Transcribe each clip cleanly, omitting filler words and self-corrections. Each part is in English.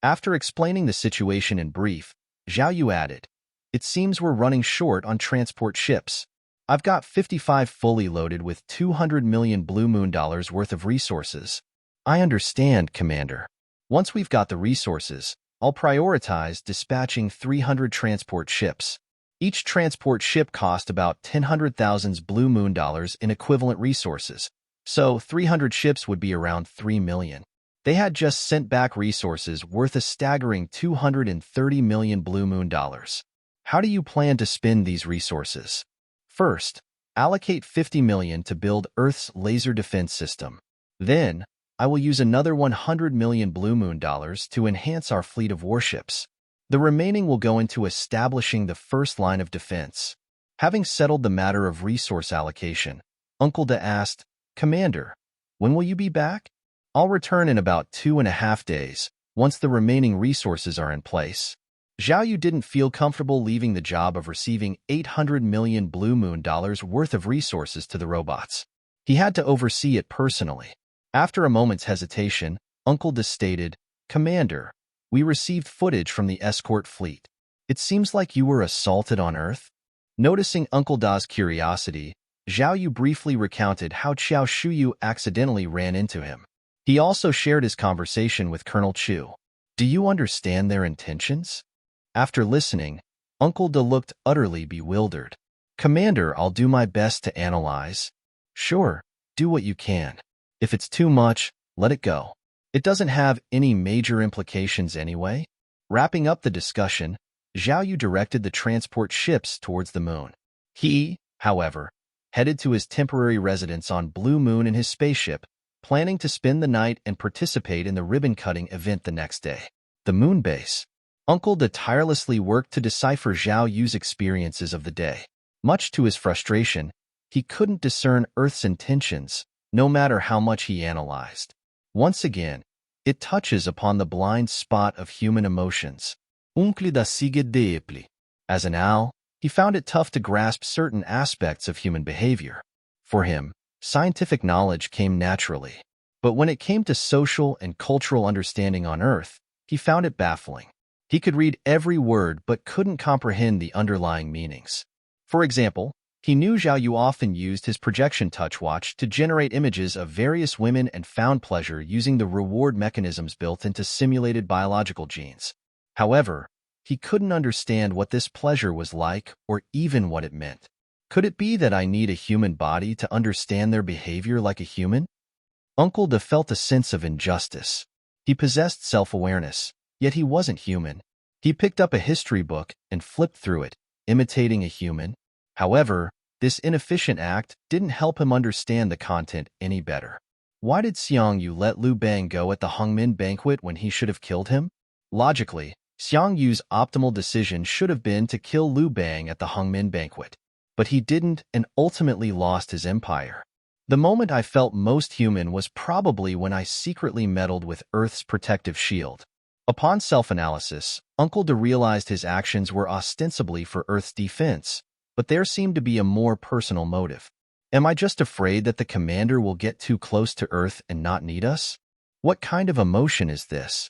After explaining the situation in brief, Zhao Yu added, "It seems we're running short on transport ships. I've got 55 fully loaded with 200 million Blue Moon dollars worth of resources." "I understand, Commander. Once we've got the resources, I'll prioritize dispatching 300 transport ships. Each transport ship cost about 10,000 Blue Moon dollars in equivalent resources, so 300 ships would be around 3 million. They had just sent back resources worth a staggering 230 million Blue Moon dollars. How do you plan to spend these resources? First, allocate 50 million to build Earth's laser defense system. Then, I will use another 100 million Blue Moon dollars to enhance our fleet of warships. The remaining will go into establishing the first line of defense." Having settled the matter of resource allocation, Uncle Da asked, "Commander, when will you be back?" "I'll return in about 2.5 days, once the remaining resources are in place." Zhao Yu didn't feel comfortable leaving the job of receiving 800 million Blue Moon dollars worth of resources to the robots. He had to oversee it personally. After a moment's hesitation, Uncle Da stated, "Commander, we received footage from the escort fleet. It seems like you were assaulted on Earth." Noticing Uncle Da's curiosity, Zhao Yu briefly recounted how Qiao Shuyu accidentally ran into him. He also shared his conversation with Colonel Chu. "Do you understand their intentions?" After listening, Uncle Da looked utterly bewildered. "Commander, I'll do my best to analyze." "Sure, do what you can. If it's too much, let it go. It doesn't have any major implications anyway." Wrapping up the discussion, Zhao Yu directed the transport ships towards the moon. He, however, headed to his temporary residence on Blue Moon in his spaceship, planning to spend the night and participate in the ribbon-cutting event the next day. The moon base. Uncle Da tirelessly worked to decipher Zhao Yu's experiences of the day. Much to his frustration, he couldn't discern Earth's intentions, no matter how much he analyzed. Once again, it touches upon the blind spot of human emotions. Uncle Da sigue deeply. As an owl, he found it tough to grasp certain aspects of human behavior. For him, scientific knowledge came naturally. But when it came to social and cultural understanding on Earth, he found it baffling. He could read every word but couldn't comprehend the underlying meanings. For example, he knew Zhao Yu often used his projection touch watch to generate images of various women and found pleasure using the reward mechanisms built into simulated biological genes. However, he couldn't understand what this pleasure was like or even what it meant. Could it be that I need a human body to understand their behavior like a human? Uncle Da felt a sense of injustice. He possessed self-awareness, yet he wasn't human. He picked up a history book and flipped through it, imitating a human. However, this inefficient act didn't help him understand the content any better. Why did Xiang Yu let Liu Bang go at the Hongmin banquet when he should have killed him? Logically, Xiang Yu's optimal decision should have been to kill Liu Bang at the Hongmin banquet. But he didn't and ultimately lost his empire. The moment I felt most human was probably when I secretly meddled with Earth's protective shield. Upon self-analysis, Uncle Da realized his actions were ostensibly for Earth's defense, but there seemed to be a more personal motive. Am I just afraid that the commander will get too close to Earth and not need us? What kind of emotion is this?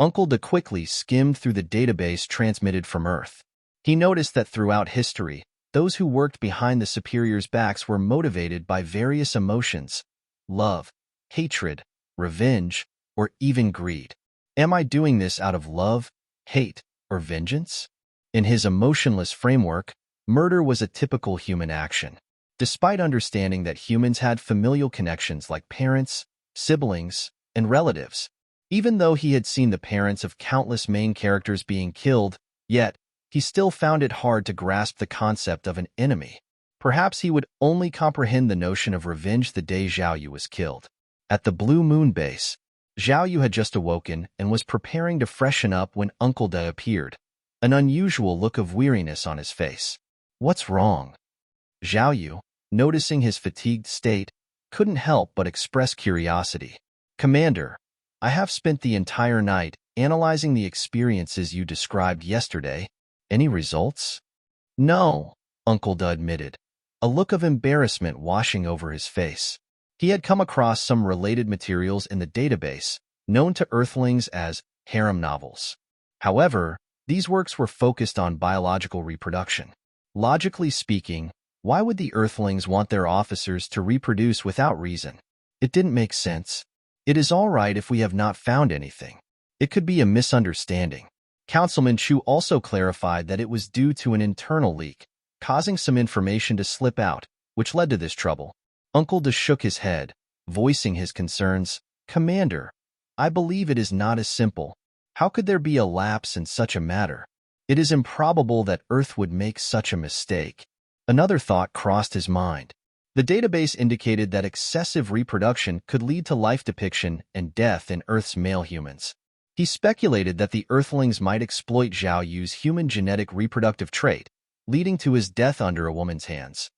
Uncle Da quickly skimmed through the database transmitted from Earth. He noticed that throughout history, those who worked behind the superiors' backs were motivated by various emotions: love, hatred, revenge, or even greed. Am I doing this out of love, hate, or vengeance? In his emotionless framework, murder was a typical human action. Despite understanding that humans had familial connections like parents, siblings, and relatives, even though he had seen the parents of countless main characters being killed, yet, he still found it hard to grasp the concept of an enemy. Perhaps he would only comprehend the notion of revenge the day Zhao Yu was killed. At the Blue Moon base, Zhao Yu had just awoken and was preparing to freshen up when Uncle Da appeared, an unusual look of weariness on his face. "What's wrong?" Zhao Yu, noticing his fatigued state, couldn't help but express curiosity. "Commander, I have spent the entire night analyzing the experiences you described yesterday. Any results?" "No," Uncle Da admitted, a look of embarrassment washing over his face. He had come across some related materials in the database, known to Earthlings as harem novels. However, these works were focused on biological reproduction. Logically speaking, why would the Earthlings want their officers to reproduce without reason? It didn't make sense. It is all right if we have not found anything. It could be a misunderstanding. Councilman Chu also clarified that it was due to an internal leak, causing some information to slip out, which led to this trouble. Uncle Da shook his head, voicing his concerns. Commander, I believe it is not as simple. How could there be a lapse in such a matter? It is improbable that Earth would make such a mistake. Another thought crossed his mind. The database indicated that excessive reproduction could lead to life depiction and death in Earth's male humans. He speculated that the Earthlings might exploit Zhao Yu's human genetic reproductive trait, leading to his death under a woman's hands.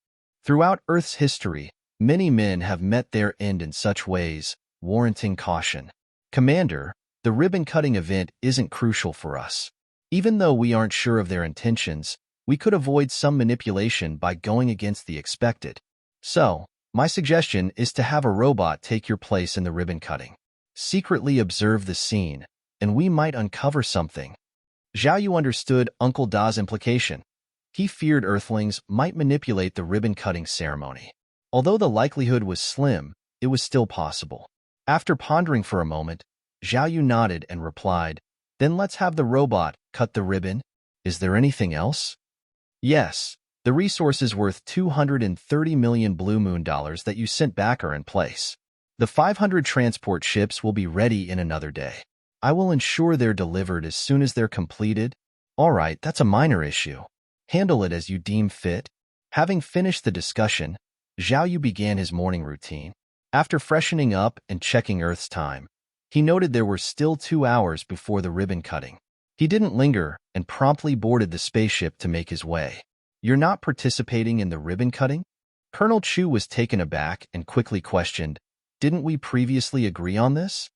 Throughout Earth's history, many men have met their end in such ways, warranting caution. Commander, the ribbon-cutting event isn't crucial for us. Even though we aren't sure of their intentions, we could avoid some manipulation by going against the expected. So, my suggestion is to have a robot take your place in the ribbon cutting. Secretly observe the scene, and we might uncover something. Zhao Yu understood Uncle Da's implication. He feared Earthlings might manipulate the ribbon-cutting ceremony. Although the likelihood was slim, it was still possible. After pondering for a moment, Zhao Yu nodded and replied, "Then let's have the robot cut the ribbon. Is there anything else?" "Yes. The resources worth 230 million Blue Moon dollars that you sent back are in place. The 500 transport ships will be ready in another day. I will ensure they're delivered as soon as they're completed." "All right, that's a minor issue. Handle it as you deem fit." Having finished the discussion, Zhao Yu began his morning routine. After freshening up and checking Earth's time, he noted there were still 2 hours before the ribbon cutting. He didn't linger and promptly boarded the spaceship to make his way. "You're not participating in the ribbon cutting?" Colonel Chu was taken aback and quickly questioned, "Didn't we previously agree on this?"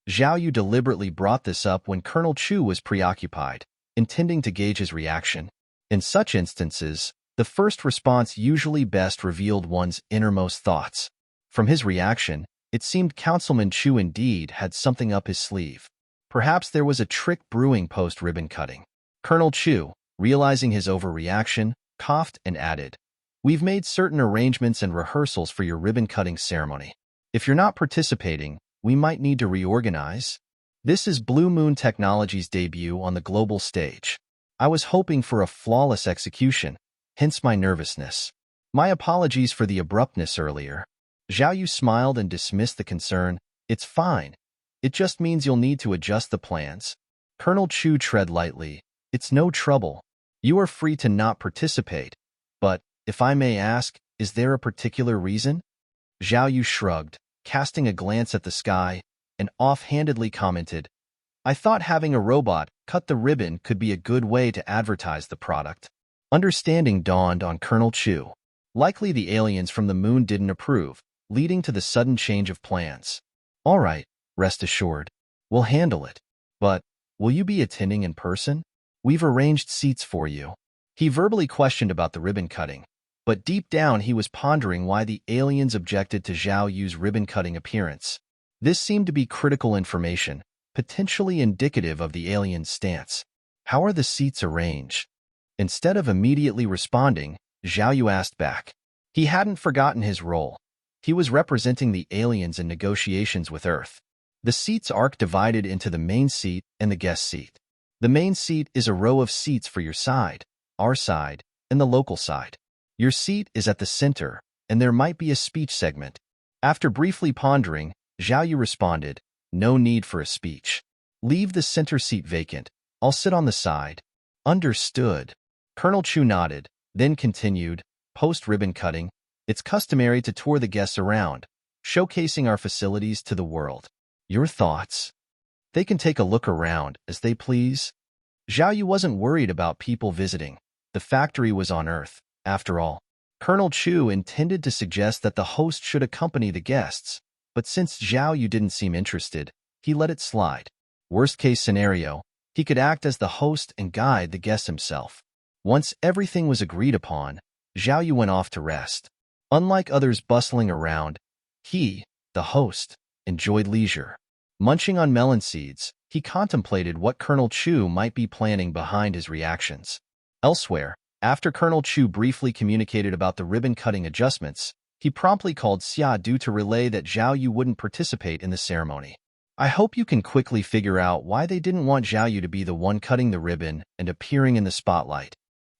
Zhao Yu deliberately brought this up when Colonel Chu was preoccupied, intending to gauge his reaction. In such instances, the first response usually best revealed one's innermost thoughts. From his reaction, it seemed Councilman Chu indeed had something up his sleeve. Perhaps there was a trick brewing post-ribbon cutting. Colonel Chu, realizing his overreaction, coughed and added, "We've made certain arrangements and rehearsals for your ribbon-cutting ceremony. If you're not participating, we might need to reorganize. This is Blue Moon Technology's debut on the global stage. I was hoping for a flawless execution, hence my nervousness. My apologies for the abruptness earlier." Zhao Yu smiled and dismissed the concern. "It's fine. It just means you'll need to adjust the plans." Colonel Chu tread lightly. "It's no trouble. You are free to not participate. But, if I may ask, is there a particular reason?" Zhao Yu shrugged, casting a glance at the sky, and offhandedly commented, "I thought having a robot cut the ribbon could be a good way to advertise the product." Understanding dawned on Colonel Chu. Likely the aliens from the moon didn't approve, leading to the sudden change of plans. "All right, rest assured. We'll handle it. But, will you be attending in person? We've arranged seats for you." He verbally questioned about the ribbon cutting, but deep down he was pondering why the aliens objected to Zhao Yu's ribbon-cutting appearance. This seemed to be critical information, potentially indicative of the aliens' stance. "How are the seats arranged?" Instead of immediately responding, Zhao Yu asked back. He hadn't forgotten his role. He was representing the aliens in negotiations with Earth. The seats are divided into the main seat and the guest seat. The main seat is a row of seats for your side, our side, and the local side. Your seat is at the center, and there might be a speech segment. After briefly pondering, Zhao Yu responded, "No need for a speech. Leave the center seat vacant. I'll sit on the side." "Understood." Colonel Chu nodded, then continued, "Post-ribbon cutting, it's customary to tour the guests around, showcasing our facilities to the world. Your thoughts?" "They can take a look around, as they please." Zhao Yu wasn't worried about people visiting. The factory was on Earth, after all. Colonel Chu intended to suggest that the host should accompany the guests, but since Zhao Yu didn't seem interested, he let it slide. Worst-case scenario, he could act as the host and guide the guests himself. Once everything was agreed upon, Zhao Yu went off to rest. Unlike others bustling around, he, the host, enjoyed leisure. Munching on melon seeds, He contemplated what Colonel Chu might be planning behind his reactions. Elsewhere, after Colonel Chu briefly communicated about the ribbon-cutting adjustments, he promptly called Xia Du to relay that Zhao Yu wouldn't participate in the ceremony. I hope you can quickly figure out why they didn't want Zhao Yu to be the one cutting the ribbon and appearing in the spotlight.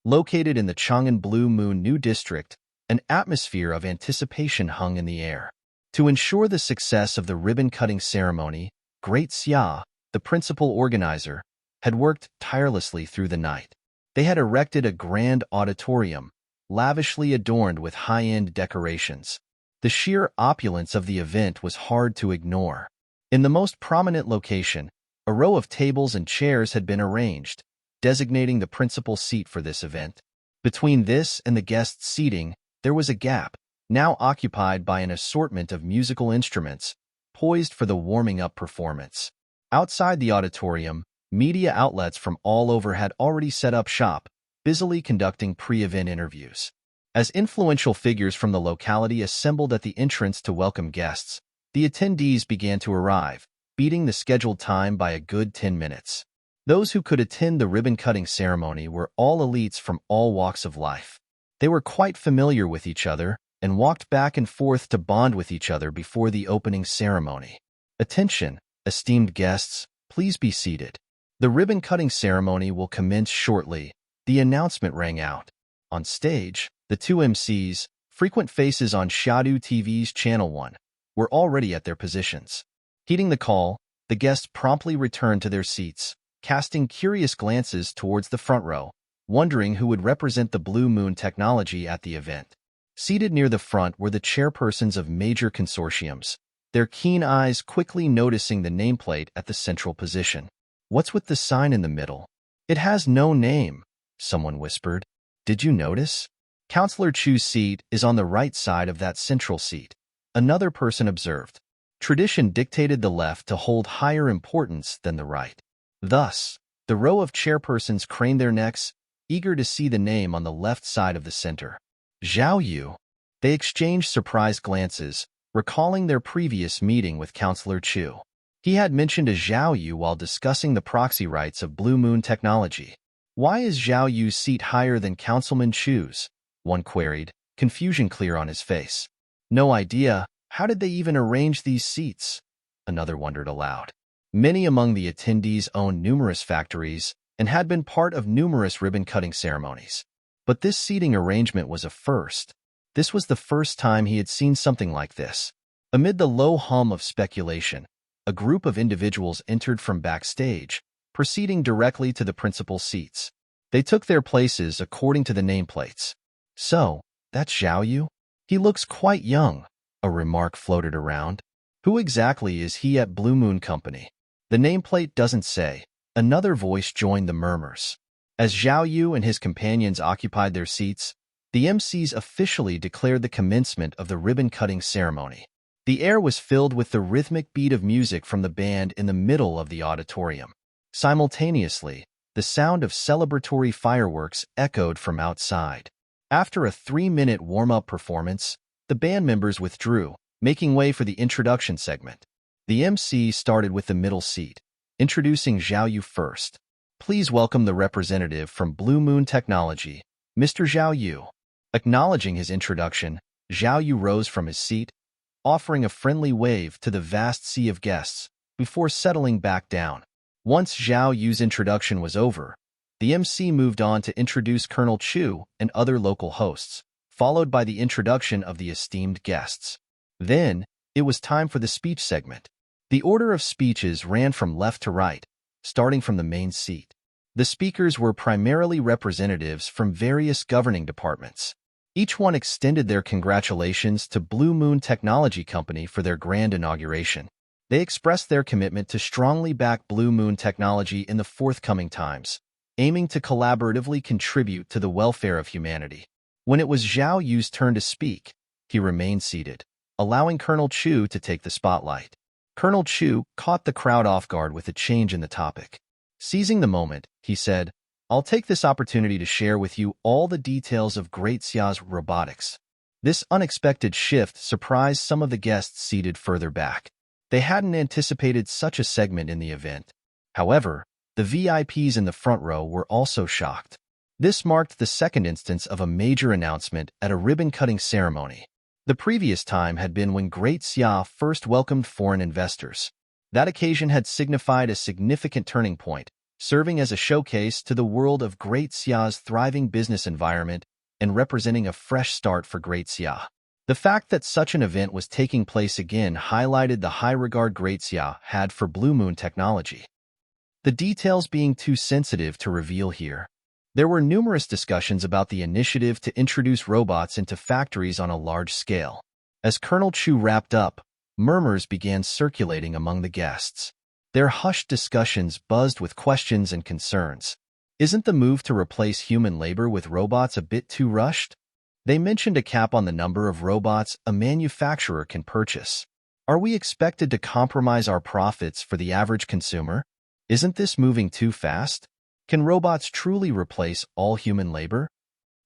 Located in the Chang'an Blue Moon New District, an atmosphere of anticipation hung in the air. To ensure the success of the ribbon-cutting ceremony, Great Xia, the principal organizer, had worked tirelessly through the night. They had erected a grand auditorium, lavishly adorned with high-end decorations. The sheer opulence of the event was hard to ignore. In the most prominent location, a row of tables and chairs had been arranged, designating the principal seat for this event. Between this and the guests' seating, there was a gap, now occupied by an assortment of musical instruments, poised for the warming-up performance. Outside the auditorium, media outlets from all over had already set up shop, busily conducting pre-event interviews. As influential figures from the locality assembled at the entrance to welcome guests, the attendees began to arrive, beating the scheduled time by a good 10 minutes. Those who could attend the ribbon-cutting ceremony were all elites from all walks of life. They were quite familiar with each other and walked back and forth to bond with each other before the opening ceremony. Attention, esteemed guests, please be seated. The ribbon-cutting ceremony will commence shortly, the announcement rang out. On stage, the two MCs, frequent faces on Xiadu TV's Channel 1, were already at their positions. Heeding the call, the guests promptly returned to their seats, casting curious glances towards the front row, wondering who would represent the Blue Moon technology at the event. Seated near the front were the chairpersons of major consortiums, their keen eyes quickly noticing the nameplate at the central position. What's with the sign in the middle? It has no name, someone whispered. Did you notice? Counselor Chu's seat is on the right side of that central seat, another person observed. Tradition dictated the left to hold higher importance than the right. Thus, the row of chairpersons craned their necks, eager to see the name on the left side of the center. Zhao Yu. They exchanged surprised glances, recalling their previous meeting with Counselor Chu. He had mentioned a Zhao Yu while discussing the proxy rights of Blue Moon technology. Why is Zhao Yu's seat higher than Councilman Chu's? One queried, confusion clear on his face. No idea. How did they even arrange these seats? Another wondered aloud. Many among the attendees owned numerous factories and had been part of numerous ribbon-cutting ceremonies. But this seating arrangement was a first. This was the first time he had seen something like this. Amid the low hum of speculation, a group of individuals entered from backstage, proceeding directly to the principal seats. They took their places according to the nameplates. So, that's Zhao Yu? He looks quite young, a remark floated around. Who exactly is he at Blue Moon Company? The nameplate doesn't say. Another voice joined the murmurs. As Zhao Yu and his companions occupied their seats, the MCs officially declared the commencement of the ribbon-cutting ceremony. The air was filled with the rhythmic beat of music from the band in the middle of the auditorium. Simultaneously, the sound of celebratory fireworks echoed from outside. After a 3-minute warm-up performance, the band members withdrew, making way for the introduction segment. The MC started with the middle seat, introducing Zhao Yu first. Please welcome the representative from Blue Moon Technology, Mr. Zhao Yu. Acknowledging his introduction, Zhao Yu rose from his seat, offering a friendly wave to the vast sea of guests before settling back down. Once Zhao Yu's introduction was over, the MC moved on to introduce Colonel Chu and other local hosts, followed by the introduction of the esteemed guests. Then, it was time for the speech segment. The order of speeches ran from left to right, starting from the main seat. The speakers were primarily representatives from various governing departments. Each one extended their congratulations to Blue Moon Technology Company for their grand inauguration. They expressed their commitment to strongly back Blue Moon Technology in the forthcoming times, aiming to collaboratively contribute to the welfare of humanity. When it was Zhao Yu's turn to speak, he remained seated, allowing Colonel Chu to take the spotlight. Colonel Chu caught the crowd off guard with a change in the topic. Seizing the moment, he said, I'll take this opportunity to share with you all the details of Great Xia's robotics. This unexpected shift surprised some of the guests seated further back. They hadn't anticipated such a segment in the event. However, the VIPs in the front row were also shocked. This marked the second instance of a major announcement at a ribbon-cutting ceremony. The previous time had been when Great Xia first welcomed foreign investors. That occasion had signified a significant turning point, serving as a showcase to the world of Great Xia's thriving business environment and representing a fresh start for Great Xia. The fact that such an event was taking place again highlighted the high regard Great Xia had for Blue Moon technology. The details being too sensitive to reveal here. There were numerous discussions about the initiative to introduce robots into factories on a large scale. As Colonel Chu wrapped up, murmurs began circulating among the guests. Their hushed discussions buzzed with questions and concerns. Isn't the move to replace human labor with robots a bit too rushed? They mentioned a cap on the number of robots a manufacturer can purchase. Are we expected to compromise our profits for the average consumer? Isn't this moving too fast? Can robots truly replace all human labor?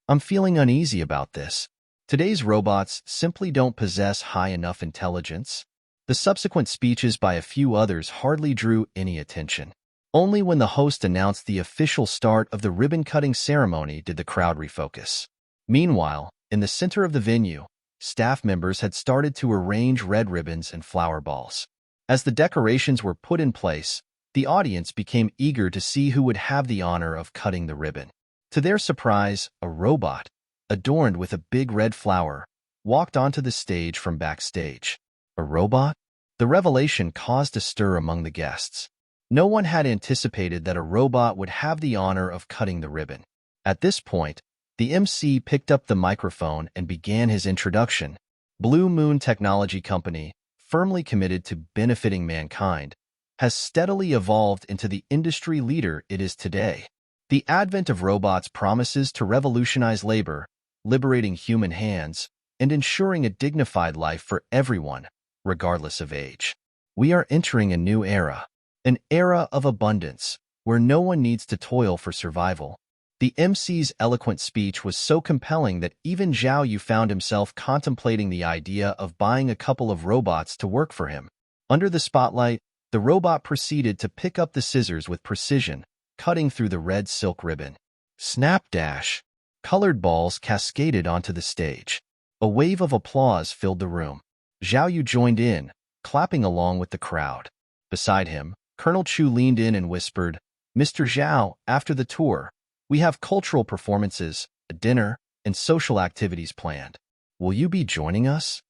I'm feeling uneasy about this. Today's robots simply don't possess high enough intelligence. The subsequent speeches by a few others hardly drew any attention. Only when the host announced the official start of the ribbon-cutting ceremony did the crowd refocus. Meanwhile, in the center of the venue, staff members had started to arrange red ribbons and flower balls. As the decorations were put in place, the audience became eager to see who would have the honor of cutting the ribbon. To their surprise, a robot, adorned with a big red flower, walked onto the stage from backstage. A robot? The revelation caused a stir among the guests. No one had anticipated that a robot would have the honor of cutting the ribbon. At this point, the MC picked up the microphone and began his introduction. Blue Moon Technology Company, firmly committed to benefiting mankind, has steadily evolved into the industry leader it is today. The advent of robots promises to revolutionize labor, liberating human hands, and ensuring a dignified life for everyone, regardless of age. We are entering a new era, an era of abundance, where no one needs to toil for survival. The MC's eloquent speech was so compelling that even Zhao Yu found himself contemplating the idea of buying a couple of robots to work for him. Under the spotlight, the robot proceeded to pick up the scissors with precision, cutting through the red silk ribbon. Snapdash! Colored balls cascaded onto the stage. A wave of applause filled the room. Zhao Yu joined in, clapping along with the crowd. Beside him, Colonel Chu leaned in and whispered, "Mr. Zhao, after the tour, we have cultural performances, a dinner, and social activities planned. Will you be joining us?"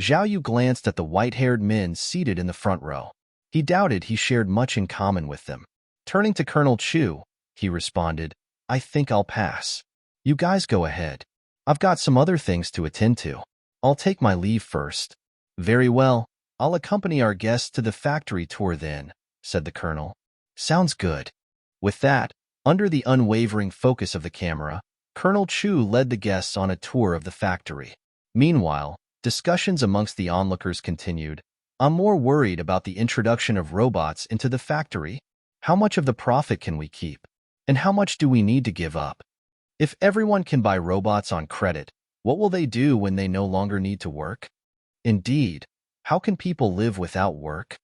Zhao Yu glanced at the white-haired men seated in the front row. He doubted he shared much in common with them. Turning to Colonel Chu, he responded, "I think I'll pass. You guys go ahead. I've got some other things to attend to. I'll take my leave first." "Very well. I'll accompany our guests to the factory tour then," said the colonel. "Sounds good." With that, under the unwavering focus of the camera, Colonel Chu led the guests on a tour of the factory. Meanwhile, discussions amongst the onlookers continued. "I'm more worried about the introduction of robots into the factory. How much of the profit can we keep? And how much do we need to give up? If everyone can buy robots on credit, what will they do when they no longer need to work? Indeed, how can people live without work?"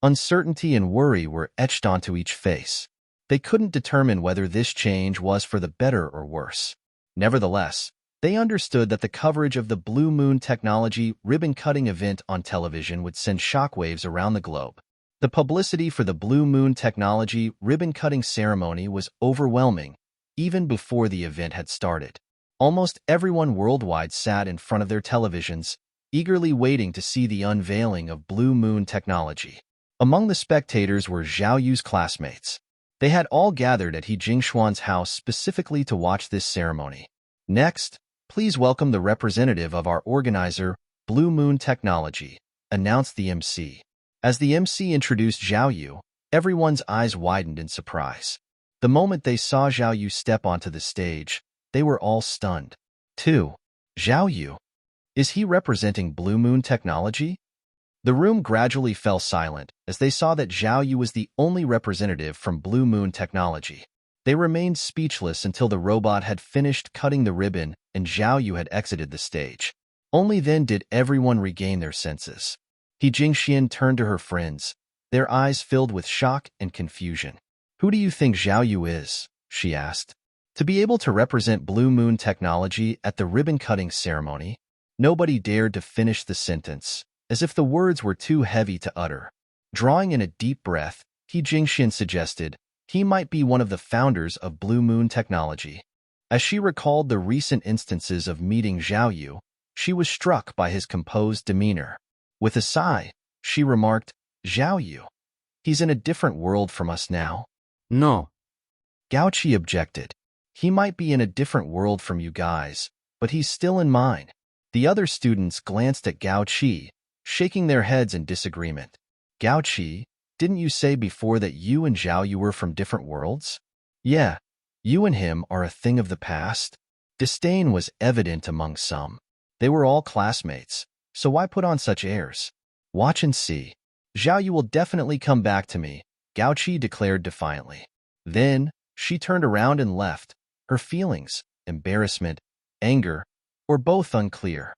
Uncertainty and worry were etched onto each face. They couldn't determine whether this change was for the better or worse. Nevertheless, they understood that the coverage of the Blue Moon Technology ribbon-cutting event on television would send shockwaves around the globe. The publicity for the Blue Moon Technology ribbon-cutting ceremony was overwhelming, even before the event had started. Almost everyone worldwide sat in front of their televisions, eagerly waiting to see the unveiling of Blue Moon Technology. Among the spectators were Zhao Yu's classmates. They had all gathered at He Jingshuan's house specifically to watch this ceremony. "Next, please welcome the representative of our organizer, Blue Moon Technology," announced the MC. As the MC introduced Zhao Yu, everyone's eyes widened in surprise. The moment they saw Zhao Yu step onto the stage, they were all stunned. 2. Zhao Yu. Is he representing Blue Moon Technology? The room gradually fell silent as they saw that Zhao Yu was the only representative from Blue Moon Technology. They remained speechless until the robot had finished cutting the ribbon and Zhao Yu had exited the stage. Only then did everyone regain their senses. He Jingxian turned to her friends, their eyes filled with shock and confusion. "Who do you think Zhao Yu is?" she asked. To be able to represent Blue Moon technology at the ribbon-cutting ceremony, nobody dared to finish the sentence, as if the words were too heavy to utter. Drawing in a deep breath, He Jingxian suggested he might be one of the founders of Blue Moon technology. As she recalled the recent instances of meeting Zhao Yu, she was struck by his composed demeanor. With a sigh, she remarked, "Zhao Yu. He's in a different world from us now." No. Gao Qi objected. "He might be in a different world from you guys, but he's still in mine." The other students glanced at Gao Qi, shaking their heads in disagreement. "Gao Qi, didn't you say before that you and Zhao Yu were from different worlds?" "Yeah, you and him are a thing of the past." Disdain was evident among some. They were all classmates, so why put on such airs? "Watch and see. Zhao Yu will definitely come back to me," Gao Qi declared defiantly. Then, she turned around and left, her feelings, embarrassment, anger, or both unclear.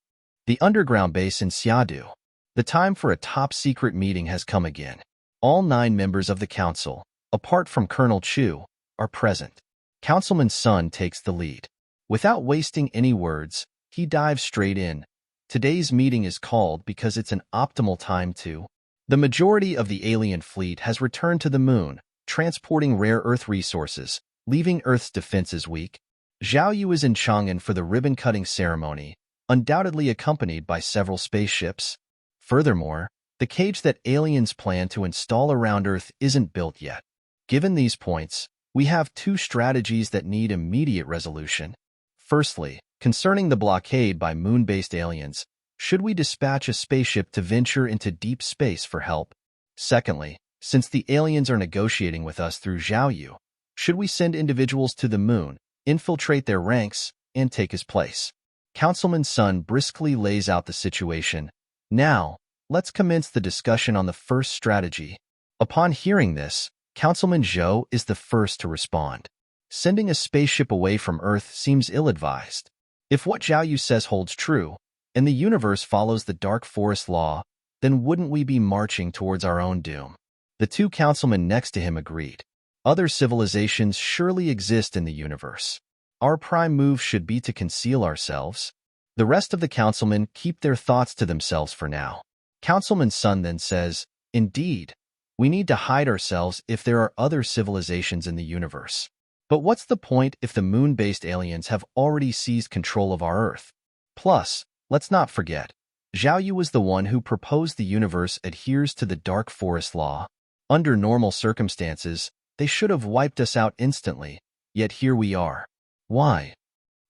The underground base in Xiadu. The time for a top-secret meeting has come again. All 9 members of the council, apart from Colonel Chu, are present. Councilman Sun takes the lead. Without wasting any words, he dives straight in. Today's meeting is called because it's an optimal time to. The majority of the alien fleet has returned to the moon, transporting rare Earth resources, leaving Earth's defenses weak. Zhao Yu is in Chang'an for the ribbon-cutting ceremony, undoubtedly accompanied by several spaceships. Furthermore, the cage that aliens plan to install around Earth isn't built yet. Given these points, we have 2 strategies that need immediate resolution. Firstly, concerning the blockade by moon-based aliens, should we dispatch a spaceship to venture into deep space for help? Secondly, since the aliens are negotiating with us through Zhao Yu, should we send individuals to the moon, infiltrate their ranks, and take his place? Councilman Sun briskly lays out the situation. "Now, let's commence the discussion on the first strategy." Upon hearing this, Councilman Zhou is the first to respond. Sending a spaceship away from Earth seems ill-advised. If what Zhao Yu says holds true, and the universe follows the dark forest law, then wouldn't we be marching towards our own doom? The 2 councilmen next to him agreed. Other civilizations surely exist in the universe. Our prime move should be to conceal ourselves. The rest of the councilmen keep their thoughts to themselves for now. Councilman Sun then says, "Indeed, we need to hide ourselves if there are other civilizations in the universe. But what's the point if the moon-based aliens have already seized control of our Earth? Plus, let's not forget, Zhao Yu was the one who proposed the universe adheres to the dark forest law. Under normal circumstances, they should have wiped us out instantly, yet here we are. Why?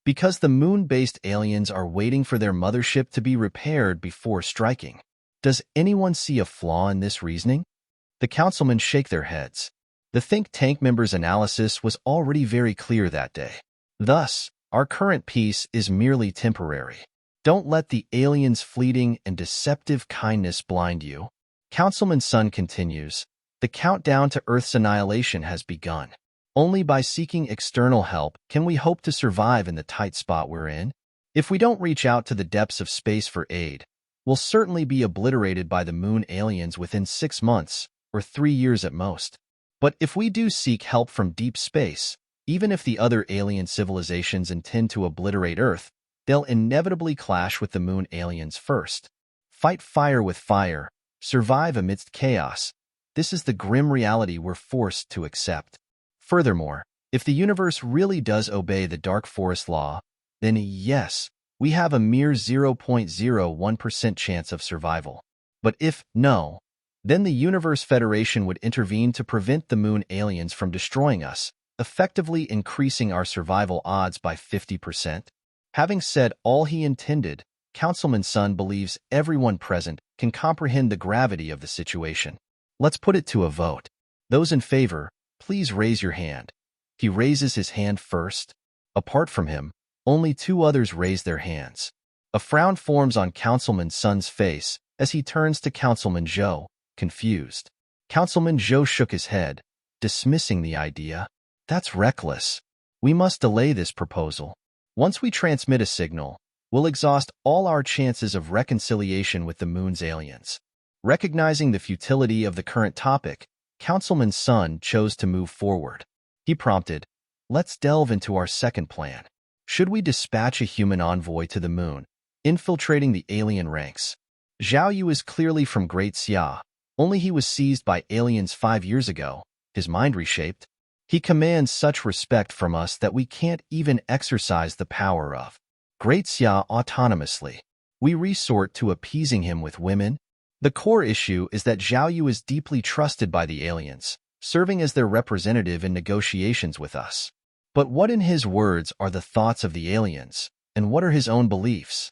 Because the moon-based aliens are waiting for their mothership to be repaired before striking. Does anyone see a flaw in this reasoning?" The councilmen shake their heads. The think tank members' analysis was already very clear that day. Thus, our current peace is merely temporary. Don't let the aliens' fleeting and deceptive kindness blind you. Councilman Sun continues, "The countdown to Earth's annihilation has begun. Only by seeking external help can we hope to survive in the tight spot we're in. If we don't reach out to the depths of space for aid, we'll certainly be obliterated by the moon aliens within 6 months, or 3 years at most. But if we do seek help from deep space, even if the other alien civilizations intend to obliterate Earth, they'll inevitably clash with the moon aliens first. Fight fire with fire, survive amidst chaos. This is the grim reality we're forced to accept. Furthermore, if the universe really does obey the dark forest law, then yes, we have a mere 0.01% chance of survival. But if no, then the Universe Federation would intervene to prevent the moon aliens from destroying us, effectively increasing our survival odds by 50%. Having said all he intended, Councilman Sun believes everyone present can comprehend the gravity of the situation. Let's put it to a vote. Those in favor, please raise your hand. He raises his hand first. Apart from him, only 2 others raise their hands. A frown forms on Councilman Sun's face as he turns to Councilman Zhou, confused. Councilman Zhou shook his head, dismissing the idea. "That's reckless. We must delay this proposal. Once we transmit a signal, we'll exhaust all our chances of reconciliation with the moon's aliens. Recognizing the futility of the current topic, Councilman Sun chose to move forward. He prompted, "Let's delve into our second plan. Should we dispatch a human envoy to the moon, infiltrating the alien ranks? Zhao Yu is clearly from Great Xia, only he was seized by aliens 5 years ago, his mind reshaped. He commands such respect from us that we can't even exercise the power of Great Xia autonomously. We resort to appeasing him with women. The core issue is that Zhao Yu is deeply trusted by the aliens, serving as their representative in negotiations with us. But what in his words are the thoughts of the aliens, and what are his own beliefs?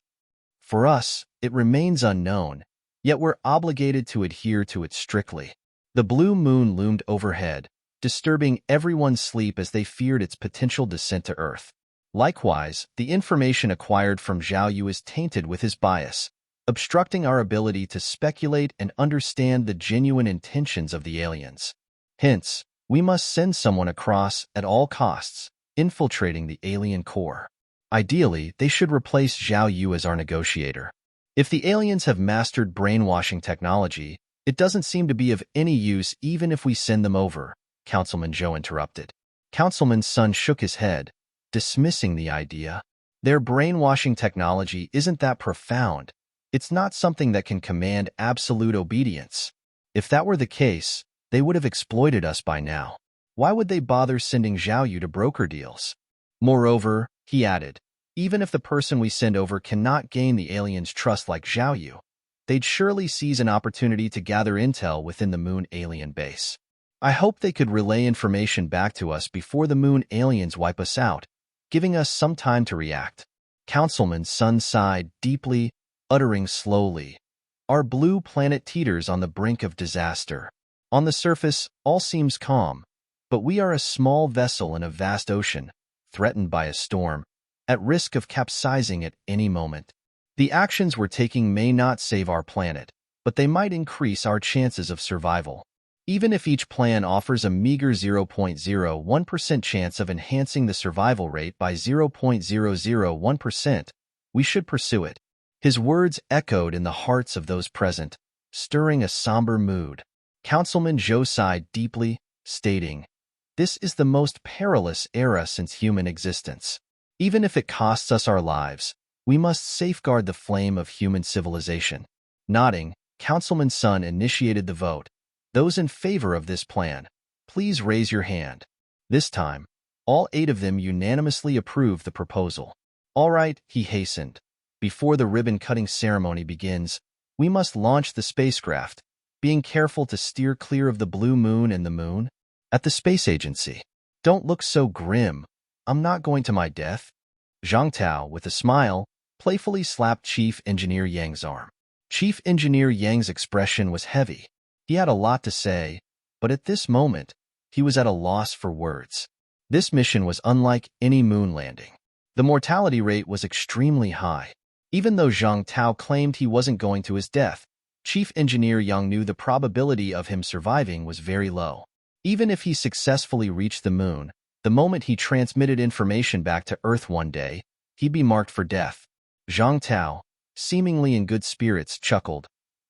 For us, it remains unknown, yet we're obligated to adhere to it strictly." The blue moon loomed overhead, disturbing everyone's sleep as they feared its potential descent to Earth. Likewise, the information acquired from Zhao Yu is tainted with his bias, obstructing our ability to speculate and understand the genuine intentions of the aliens. Hence, we must send someone across at all costs, infiltrating the alien core. Ideally, they should replace Zhao Yu as our negotiator. If the aliens have mastered brainwashing technology, it doesn't seem to be of any use even if we send them over, Councilman Zhou interrupted. Councilman Sun shook his head, dismissing the idea. Their brainwashing technology isn't that profound. It's not something that can command absolute obedience. If that were the case, they would have exploited us by now. Why would they bother sending Zhao Yu to broker deals? Moreover, he added, even if the person we send over cannot gain the aliens' trust like Zhao Yu, they'd surely seize an opportunity to gather intel within the moon alien base. I hope they could relay information back to us before the moon aliens wipe us out, giving us some time to react. Councilman Sun sighed deeply, uttering slowly, "Our blue planet teeters on the brink of disaster. On the surface, all seems calm, but we are a small vessel in a vast ocean, threatened by a storm, at risk of capsizing at any moment. The actions we're taking may not save our planet, but they might increase our chances of survival. Even if each plan offers a meager 0.01% chance of enhancing the survival rate by 0.001%, we should pursue it." His words echoed in the hearts of those present, stirring a somber mood. Councilman Zhou sighed deeply, stating, "This is the most perilous era since human existence. Even if it costs us our lives, we must safeguard the flame of human civilization." Nodding, Councilman Sun initiated the vote. "Those in favor of this plan, please raise your hand." This time, all 8 of them unanimously approved the proposal. "All right," he hastened. "Before the ribbon-cutting ceremony begins, we must launch the spacecraft, being careful to steer clear of the blue moon and the moon. At the space agency, don't look so grim. I'm not going to my death." Zhang Tao, with a smile, playfully slapped Chief Engineer Yang's arm. Chief Engineer Yang's expression was heavy. He had a lot to say, but at this moment, he was at a loss for words. This mission was unlike any moon landing. The mortality rate was extremely high. Even though Zhang Tao claimed he wasn't going to his death, Chief Engineer Yang knew the probability of him surviving was very low. Even if he successfully reached the moon, the moment he transmitted information back to Earth one day, he'd be marked for death. Zhang Tao, seemingly in good spirits, chuckled.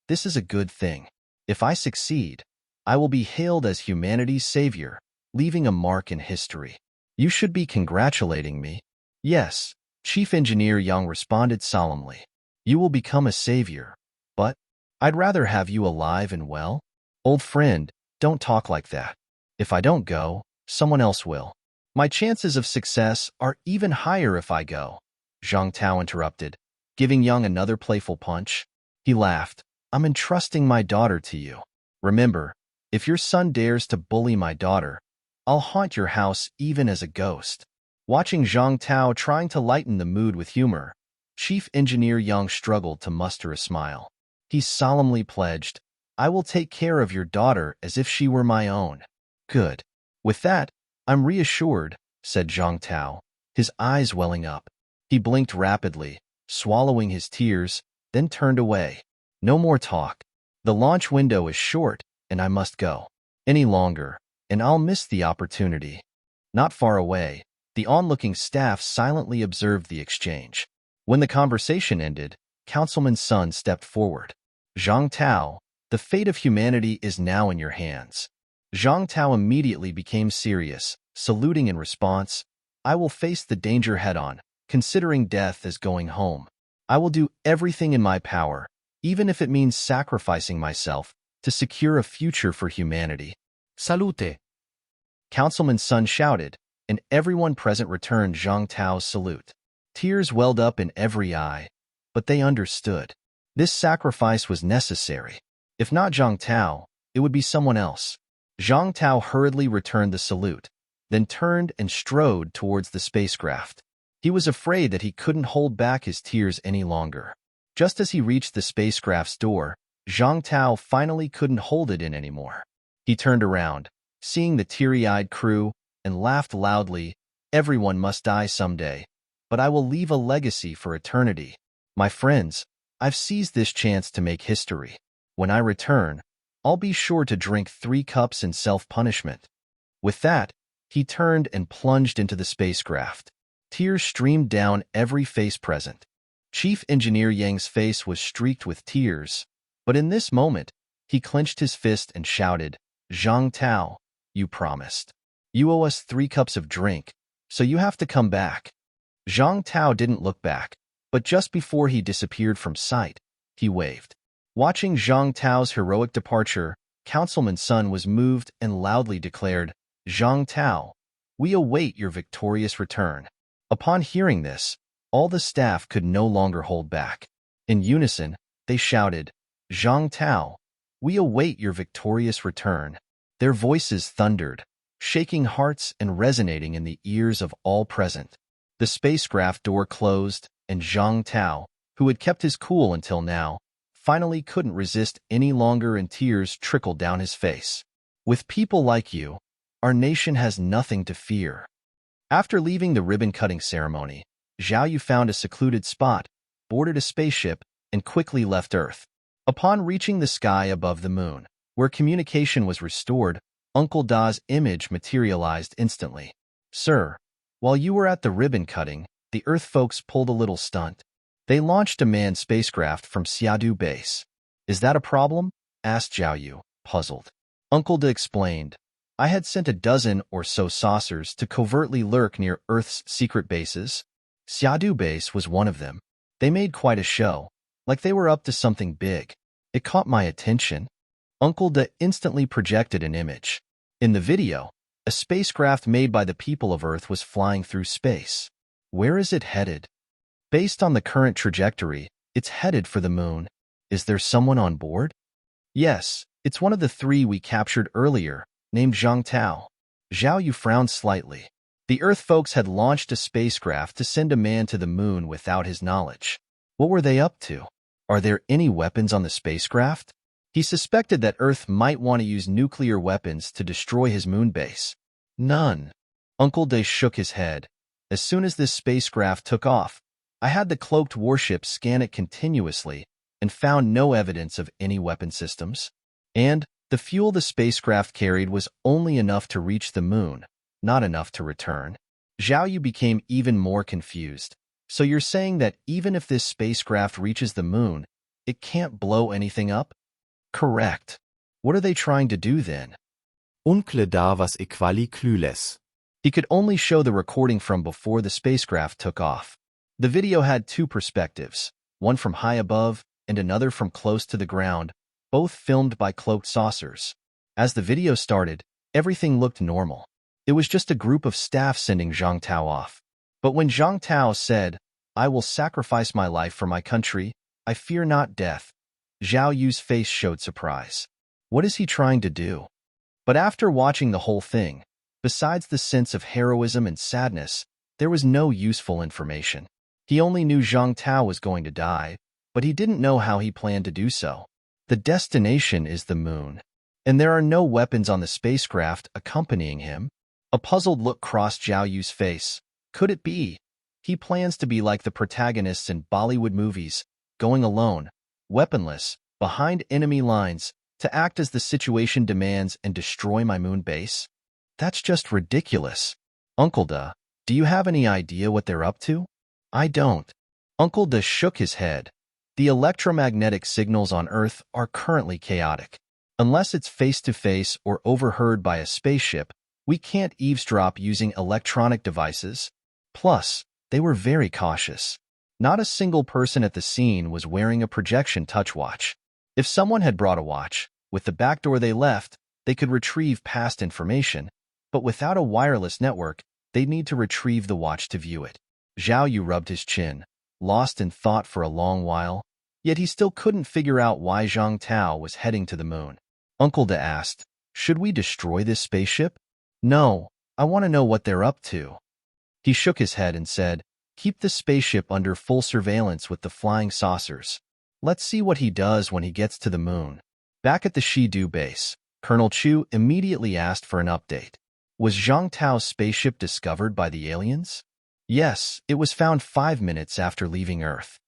"This is a good thing. If I succeed, I will be hailed as humanity's savior, leaving a mark in history. You should be congratulating me." "Yes," Chief Engineer Yang responded solemnly. "You will become a savior, but I'd rather have you alive and well." "Old friend, don't talk like that. If I don't go, someone else will. My chances of success are even higher if I go," Zhang Tao interrupted, giving Yang another playful punch. He laughed. "I'm entrusting my daughter to you. Remember, if your son dares to bully my daughter, I'll haunt your house even as a ghost." Watching Zhang Tao trying to lighten the mood with humor, Chief Engineer Yang struggled to muster a smile. He solemnly pledged, "I will take care of your daughter as if she were my own." "Good. With that, I'm reassured," said Zhang Tao, his eyes welling up. He blinked rapidly, swallowing his tears, then turned away. "No more talk. The launch window is short, and I must go. Any longer, and I'll miss the opportunity." Not far away, the onlooking staff silently observed the exchange. When the conversation ended, Councilman Sun stepped forward. "Zhang Tao, The fate of humanity is now in your hands. Zhang Tao immediately became serious, saluting in response. I will face the danger head-on, considering death as going home. I will do everything in my power, even if it means sacrificing myself, to secure a future for humanity. Salute! Councilman Sun shouted, and everyone present returned Zhang Tao's salute. Tears welled up in every eye, but they understood. This sacrifice was necessary. If not Zhang Tao, it would be someone else. Zhang Tao hurriedly returned the salute, then turned and strode towards the spacecraft. He was afraid that he couldn't hold back his tears any longer. Just as he reached the spacecraft's door, Zhang Tao finally couldn't hold it in anymore. He turned around, seeing the teary-eyed crew, and laughed loudly. Everyone must die someday, but I will leave a legacy for eternity. My friends, I've seized this chance to make history. When I return, I'll be sure to drink 3 cups in self-punishment. With that, he turned and plunged into the spacecraft. Tears streamed down every face present. Chief Engineer Yang's face was streaked with tears, but in this moment, he clenched his fist and shouted, Zhang Tao, you promised. You owe us 3 cups of drink, so you have to come back. Zhang Tao didn't look back, but just before he disappeared from sight, he waved. Watching Zhang Tao's heroic departure, Councilman Sun was moved and loudly declared, Zhang Tao, we await your victorious return. Upon hearing this, all the staff could no longer hold back. In unison, they shouted, Zhang Tao, we await your victorious return. Their voices thundered, shaking hearts and resonating in the ears of all present. The spacecraft door closed, and Zhang Tao, who had kept his cool until now, finally couldn't resist any longer and tears trickled down his face. With people like you, our nation has nothing to fear. After leaving the ribbon-cutting ceremony, Zhao Yu found a secluded spot, boarded a spaceship, and quickly left Earth. Upon reaching the sky above the moon, where communication was restored, Uncle Da's image materialized instantly. Sir, while you were at the ribbon-cutting, the Earth folks pulled a little stunt. They launched a manned spacecraft from Xiadu base. Is that a problem? Asked Zhao Yu, puzzled. Uncle Da explained, I had sent a dozen or so saucers to covertly lurk near Earth's secret bases. Xiadu base was one of them. They made quite a show, like they were up to something big. It caught my attention. Uncle Da instantly projected an image. In the video, a spacecraft made by the people of Earth was flying through space. Where is it headed? Based on the current trajectory, it's headed for the moon. Is there someone on board? Yes, it's one of the 3 we captured earlier, named Zhang Tao. Zhao Yu frowned slightly. The Earth folks had launched a spacecraft to send a man to the moon without his knowledge. What were they up to? Are there any weapons on the spacecraft? He suspected that Earth might want to use nuclear weapons to destroy his moon base. None. Uncle Da shook his head. As soon as this spacecraft took off, I had the cloaked warship scan it continuously and found no evidence of any weapon systems. And the fuel the spacecraft carried was only enough to reach the moon, not enough to return. Zhao Yu became even more confused. So you're saying that even if this spacecraft reaches the moon, it can't blow anything up? Correct. What are they trying to do then? Uncle da was equali clueless. He could only show the recording from before the spacecraft took off. The video had 2 perspectives, one from high above and another from close to the ground, both filmed by cloaked saucers. As the video started, everything looked normal. It was just a group of staff sending Zhang Tao off. But when Zhang Tao said, I will sacrifice my life for my country, I fear not death, Zhao Yu's face showed surprise. What is he trying to do? But after watching the whole thing, besides the sense of heroism and sadness, there was no useful information. He only knew Zhang Tao was going to die, but he didn't know how he planned to do so. The destination is the moon, and there are no weapons on the spacecraft accompanying him. A puzzled look crossed Zhao Yu's face. Could it be? He plans to be like the protagonists in Bollywood movies, going alone, weaponless, behind enemy lines, to act as the situation demands and destroy my moon base? That's just ridiculous. Uncle Da, do you have any idea what they're up to? I don't. Uncle Da shook his head. The electromagnetic signals on Earth are currently chaotic. Unless it's face-to-face or overheard by a spaceship, we can't eavesdrop using electronic devices. Plus, they were very cautious. Not a single person at the scene was wearing a projection touch watch. If someone had brought a watch, with the back door they left, they could retrieve past information, but without a wireless network, they'd need to retrieve the watch to view it. Zhao Yu rubbed his chin, lost in thought for a long while, yet he still couldn't figure out why Zhang Tao was heading to the moon. Uncle De asked, "Should we destroy this spaceship?" "No, I want to know what they're up to." He shook his head and said, "Keep the spaceship under full surveillance with the flying saucers. Let's see what he does when he gets to the moon." Back at the Shidu base, Colonel Chu immediately asked for an update. Was Zhang Tao's spaceship discovered by the aliens? Yes, it was found 5 minutes after leaving Earth.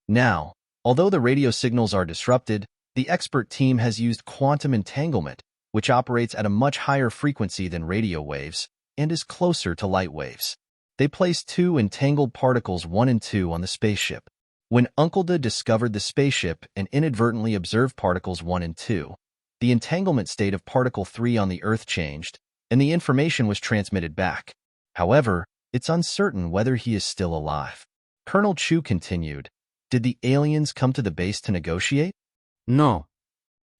Now, although the radio signals are disrupted, the expert team has used quantum entanglement, which operates at a much higher frequency than radio waves and is closer to light waves. They placed 2 entangled particles 1 and 2 on the spaceship. When Uncle De discovered the spaceship and inadvertently observed particles 1 and 2, the entanglement state of particle 3 on the Earth changed, and the information was transmitted back. However, it's uncertain whether he is still alive. Colonel Chu continued, "Did the aliens come to the base to negotiate?" No.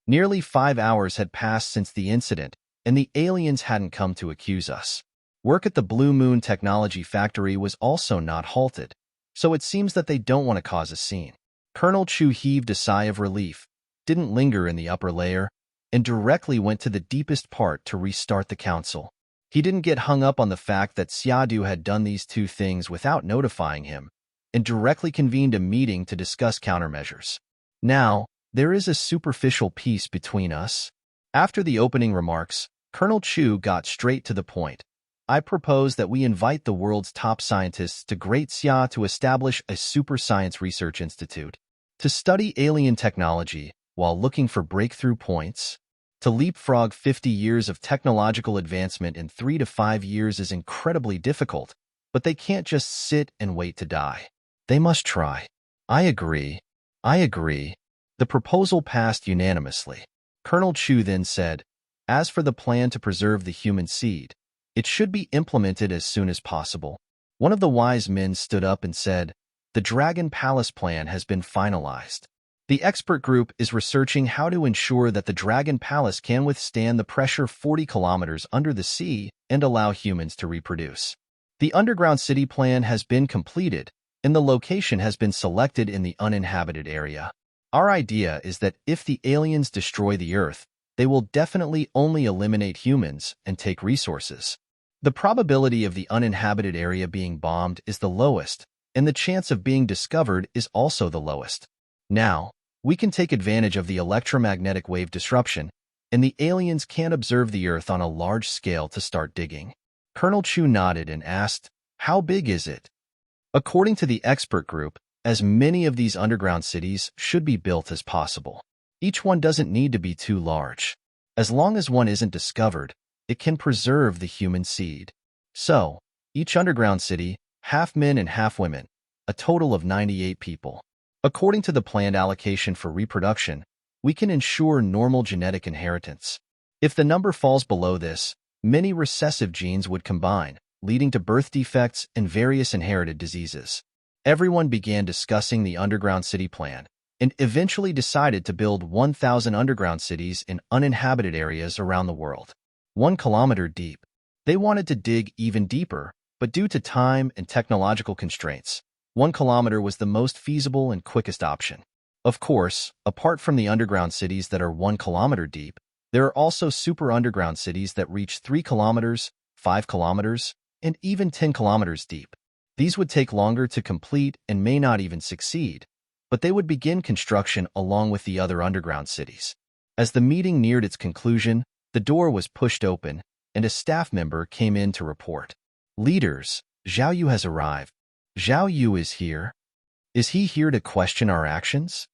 Nearly 5 hours had passed since the incident, and the aliens hadn't come to accuse us. Work at the Blue Moon Technology Factory was also not halted, so it seems that they don't want to cause a scene. Colonel Chu heaved a sigh of relief, didn't linger in the upper layer, and directly went to the deepest part to restart the council. He didn't get hung up on the fact that Xiadu had done these 2 things without notifying him, and directly convened a meeting to discuss countermeasures. Now, there is a superficial peace between us. After the opening remarks, Colonel Chu got straight to the point. "I propose that we invite the world's top scientists to Great Xia to establish a super science research institute, to study alien technology while looking for breakthrough points. To leapfrog 50 years of technological advancement in 3 to 5 years is incredibly difficult, but they can't just sit and wait to die. They must try." "I agree. I agree." The proposal passed unanimously. Colonel Chu then said, "As for the plan to preserve the human seed, it should be implemented as soon as possible." One of the wise men stood up and said, "The Dragon Palace plan has been finalized. The expert group is researching how to ensure that the Dragon Palace can withstand the pressure 40 kilometers under the sea and allow humans to reproduce. The underground city plan has been completed, and the location has been selected in the uninhabited area. Our idea is that if the aliens destroy the Earth, they will definitely only eliminate humans and take resources. The probability of the uninhabited area being bombed is the lowest, and the chance of being discovered is also the lowest. Now, we can take advantage of the electromagnetic wave disruption, and the aliens can observe the Earth on a large scale to start digging." Colonel Chu nodded and asked, "How big is it?" According to the expert group, as many of these underground cities should be built as possible. Each one doesn't need to be too large. As long as one isn't discovered, it can preserve the human seed. So, each underground city, half men and half women, a total of 98 people. According to the planned allocation for reproduction, we can ensure normal genetic inheritance. If the number falls below this, many recessive genes would combine, leading to birth defects and various inherited diseases. Everyone began discussing the underground city plan, and eventually decided to build 1,000 underground cities in uninhabited areas around the world. 1 kilometer deep. They wanted to dig even deeper, but due to time and technological constraints, 1 kilometer was the most feasible and quickest option. Of course, apart from the underground cities that are 1 kilometer deep, there are also super underground cities that reach 3 kilometers, 5 kilometers, and even 10 kilometers deep. These would take longer to complete and may not even succeed, but they would begin construction along with the other underground cities. As the meeting neared its conclusion, the door was pushed open, and a staff member came in to report. "Leaders, Zhao Yu has arrived." "Zhao Yu is here? Is he here to question our actions?"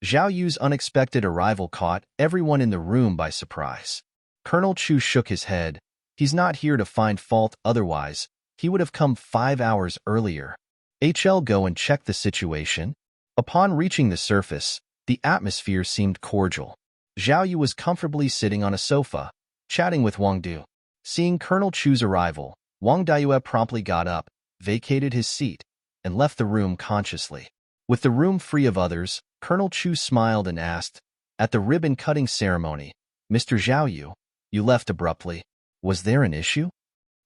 Zhao Yu's unexpected arrival caught everyone in the room by surprise. Colonel Chu shook his head. "He's not here to find fault, otherwise he would have come 5 hours earlier. HL, go and check the situation." Upon reaching the surface, the atmosphere seemed cordial. Zhao Yu was comfortably sitting on a sofa, chatting with Wang Du. Seeing Colonel Chu's arrival, Wang Dayue promptly got up, vacated his seat, and left the room consciously. With the room free of others, Colonel Chu smiled and asked, "At the ribbon-cutting ceremony, Mr. Zhao Yu, you left abruptly. Was there an issue?"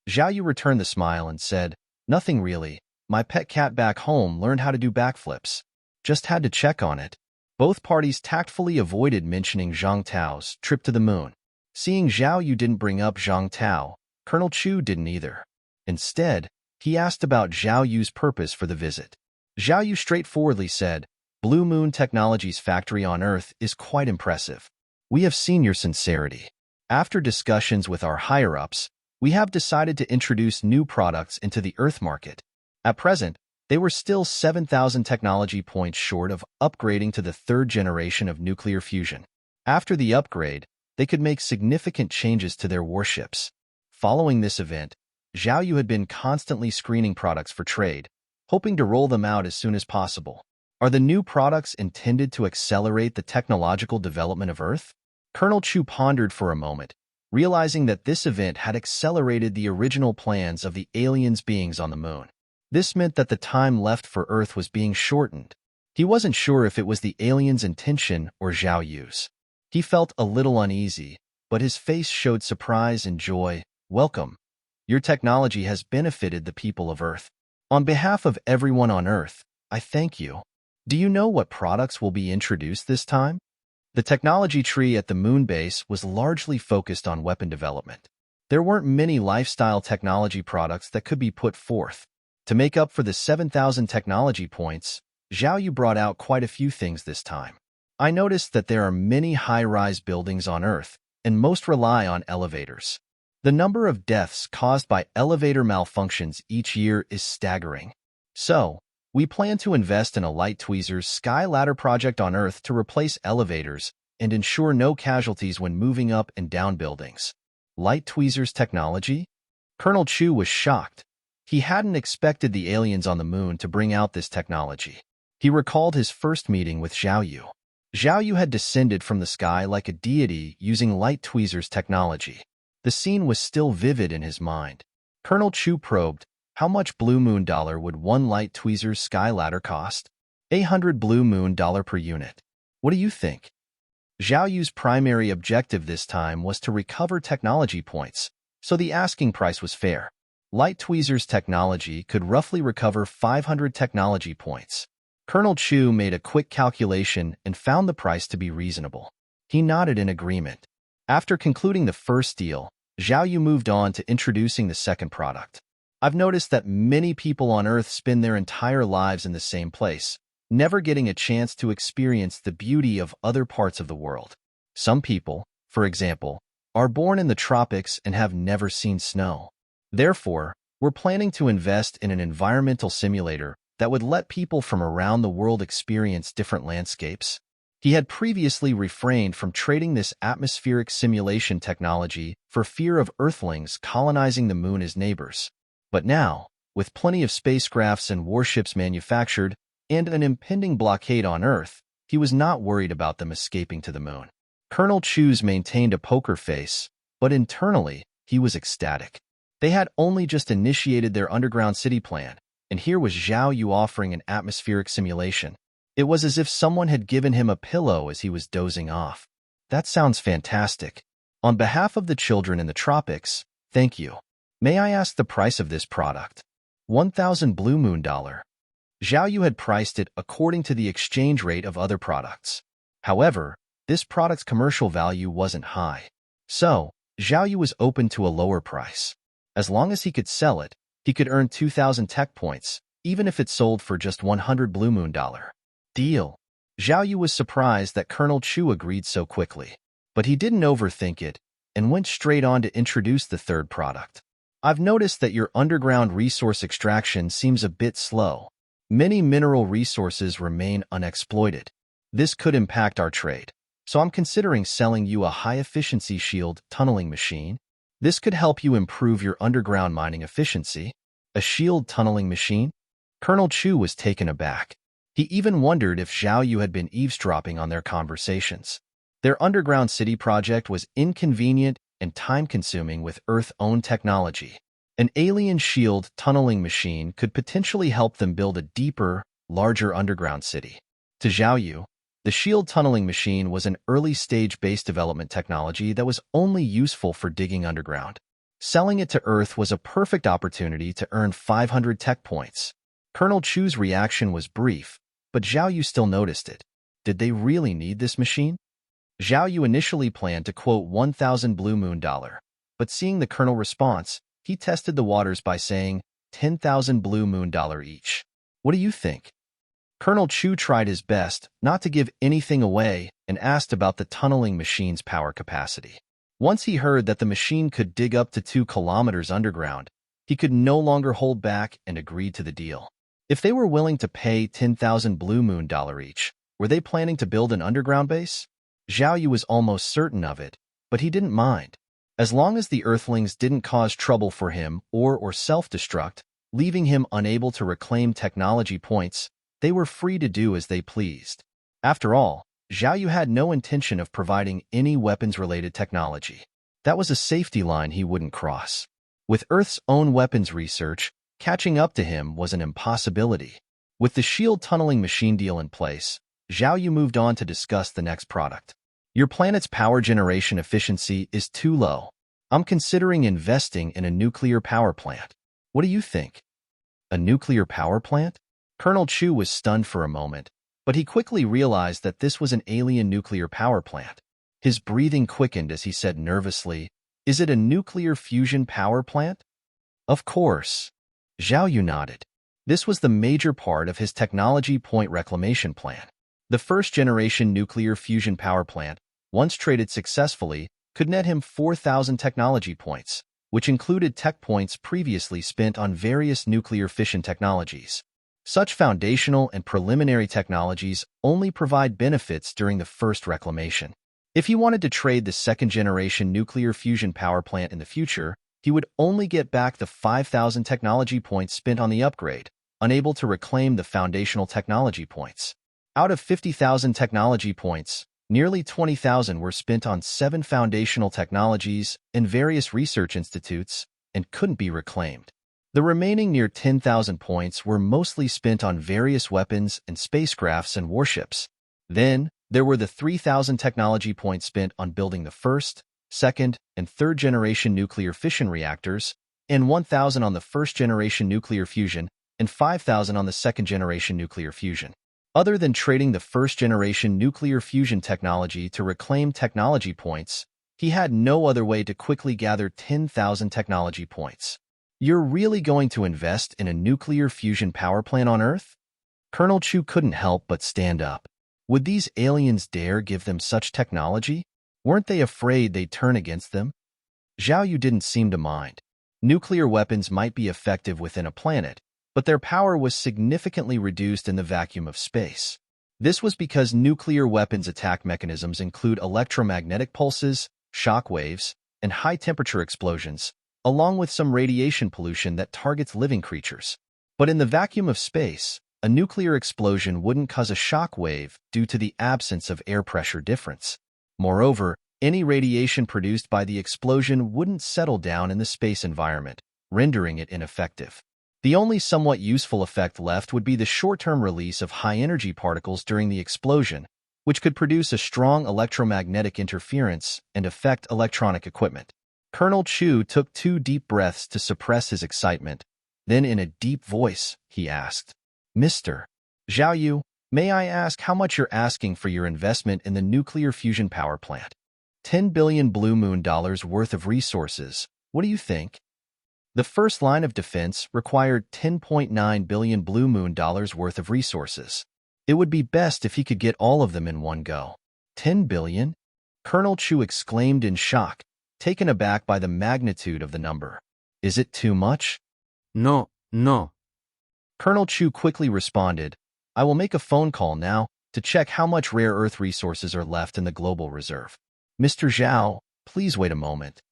Zhao Yu returned the smile and said, "Nothing really. My pet cat back home learned how to do backflips. Just had to check on it." Both parties tactfully avoided mentioning Zhang Tao's trip to the moon. Seeing Zhao Yu didn't bring up Zhang Tao, Colonel Chu didn't either. Instead, he asked about Zhao Yu's purpose for the visit. Zhao Yu straightforwardly said, "Blue Moon Technologies' factory on Earth is quite impressive. We have seen your sincerity. After discussions with our higher-ups, we have decided to introduce new products into the Earth market. At present, they were still 7,000 technology points short of upgrading to the third generation of nuclear fusion. After the upgrade, they could make significant changes to their warships." Following this event, Zhao Yu had been constantly screening products for trade, hoping to roll them out as soon as possible. Are the new products intended to accelerate the technological development of Earth? Colonel Chu pondered for a moment, realizing that this event had accelerated the original plans of the aliens' beings on the moon. This meant that the time left for Earth was being shortened. He wasn't sure if it was the aliens' intention or Zhao Yu's. He felt a little uneasy, but his face showed surprise and joy. "Welcome. Your technology has benefited the people of Earth. On behalf of everyone on Earth, I thank you. Do you know what products will be introduced this time?" The technology tree at the moon base was largely focused on weapon development. There weren't many lifestyle technology products that could be put forth. To make up for the 7,000 technology points, Zhao Yu brought out quite a few things this time. "I noticed that there are many high-rise buildings on Earth, and most rely on elevators. The number of deaths caused by elevator malfunctions each year is staggering. So, we plan to invest in a light tweezers sky ladder project on Earth to replace elevators and ensure no casualties when moving up and down buildings." Light tweezers technology? Colonel Chu was shocked. He hadn't expected the aliens on the moon to bring out this technology. He recalled his first meeting with Zhao Yu. Zhao Yu had descended from the sky like a deity using light tweezers technology. The scene was still vivid in his mind. Colonel Chu probed, "How much Blue Moon dollar would one light tweezers sky ladder cost?" 800 Blue Moon dollar per unit. What do you think? Zhao Yu's primary objective this time was to recover technology points, so the asking price was fair. Light tweezers technology could roughly recover 500 technology points. Colonel Chu made a quick calculation and found the price to be reasonable. He nodded in agreement. After concluding the first deal, Zhao Yu moved on to introducing the second product. "I've noticed that many people on Earth spend their entire lives in the same place, never getting a chance to experience the beauty of other parts of the world. Some people, for example, are born in the tropics and have never seen snow. Therefore, we're planning to invest in an environmental simulator that would let people from around the world experience different landscapes." He had previously refrained from trading this atmospheric simulation technology for fear of Earthlings colonizing the moon as neighbors. But now, with plenty of spacecrafts and warships manufactured and an impending blockade on Earth, he was not worried about them escaping to the moon. Colonel Chu's maintained a poker face, but internally, he was ecstatic. They had only just initiated their underground city plan, and here was Zhao Yu offering an atmospheric simulation. It was as if someone had given him a pillow as he was dozing off. "That sounds fantastic. On behalf of the children in the tropics, thank you. May I ask the price of this product?" 1,000 Blue Moon dollar. Zhao Yu had priced it according to the exchange rate of other products. However, this product's commercial value wasn't high. So, Zhao Yu was open to a lower price. As long as he could sell it, he could earn 2,000 tech points, even if it sold for just 100 Blue Moon dollar. Deal. Zhao Yu was surprised that Colonel Chu agreed so quickly, but he didn't overthink it and went straight on to introduce the third product. "I've noticed that your underground resource extraction seems a bit slow. Many mineral resources remain unexploited. This could impact our trade, so I'm considering selling you a high-efficiency shield tunneling machine. This could help you improve your underground mining efficiency." A shield tunneling machine? Colonel Chu was taken aback. He even wondered if Zhao Yu had been eavesdropping on their conversations. Their underground city project was inconvenient and time-consuming with Earth-owned technology. An alien shield tunneling machine could potentially help them build a deeper, larger underground city. To Zhao Yu, the shield tunneling machine was an early-stage base development technology that was only useful for digging underground. Selling it to Earth was a perfect opportunity to earn 500 tech points. Colonel Chu's reaction was brief, but Zhao Yu still noticed it. Did they really need this machine? Zhao Yu initially planned to quote 1,000 Blue Moon dollar, but seeing the Colonel's response, he tested the waters by saying 10,000 Blue Moon dollar each. What do you think? Colonel Chu tried his best not to give anything away and asked about the tunneling machine's power capacity. Once he heard that the machine could dig up to 2 kilometers underground, he could no longer hold back and agreed to the deal. If they were willing to pay 10,000 Blue Moon dollar each, were they planning to build an underground base? Zhao Yu was almost certain of it, but he didn't mind. As long as the Earthlings didn't cause trouble for him or self-destruct, leaving him unable to reclaim technology points, they were free to do as they pleased. After all, Zhao Yu had no intention of providing any weapons-related technology. That was a safety line he wouldn't cross. With Earth's own weapons research, catching up to him was an impossibility. With the shield tunneling machine deal in place, Zhao Yu moved on to discuss the next product. Your planet's power generation efficiency is too low. I'm considering investing in a nuclear power plant. What do you think? A nuclear power plant? Colonel Chu was stunned for a moment, but he quickly realized that this was an alien nuclear power plant. His breathing quickened as he said nervously, "Is it a nuclear fusion power plant?" Of course. Zhao Yu nodded. This was the major part of his technology point reclamation plan. The first-generation nuclear fusion power plant, once traded successfully, could net him 4,000 technology points, which included tech points previously spent on various nuclear fission technologies. Such foundational and preliminary technologies only provide benefits during the first reclamation. If he wanted to trade the second-generation nuclear fusion power plant in the future, he would only get back the 5,000 technology points spent on the upgrade, unable to reclaim the foundational technology points. Out of 50,000 technology points, nearly 20,000 were spent on 7 foundational technologies in various research institutes and couldn't be reclaimed. The remaining near 10,000 points were mostly spent on various weapons and spacecrafts and warships. Then, there were the 3,000 technology points spent on building the first, second, and third-generation nuclear fission reactors, and 1,000 on the first-generation nuclear fusion, and 5,000 on the second-generation nuclear fusion. Other than trading the first-generation nuclear fusion technology to reclaim technology points, he had no other way to quickly gather 10,000 technology points. You're really going to invest in a nuclear fusion power plant on Earth? Colonel Chu couldn't help but stand up. Would these aliens dare give them such technology? Weren't they afraid they'd turn against them? Zhao Yu didn't seem to mind. Nuclear weapons might be effective within a planet, but their power was significantly reduced in the vacuum of space. This was because nuclear weapons attack mechanisms include electromagnetic pulses, shock waves, and high-temperature explosions, along with some radiation pollution that targets living creatures. But in the vacuum of space, a nuclear explosion wouldn't cause a shock wave due to the absence of air pressure difference. Moreover, any radiation produced by the explosion wouldn't settle down in the space environment, rendering it ineffective. The only somewhat useful effect left would be the short-term release of high-energy particles during the explosion, which could produce a strong electromagnetic interference and affect electronic equipment. Colonel Chu took 2 deep breaths to suppress his excitement. Then in a deep voice, he asked, "Mr. Zhao Yu, may I ask how much you're asking for your investment in the nuclear fusion power plant?" 10 billion Blue Moon dollars worth of resources. What do you think? The first line of defense required 10.9 billion Blue Moon dollars worth of resources. It would be best if he could get all of them in one go. 10 billion? Colonel Chu exclaimed in shock, taken aback by the magnitude of the number. Is it too much? No, no. Colonel Chu quickly responded, "I will make a phone call now to check how much rare earth resources are left in the global reserve." Mr. Zhao, please wait a moment.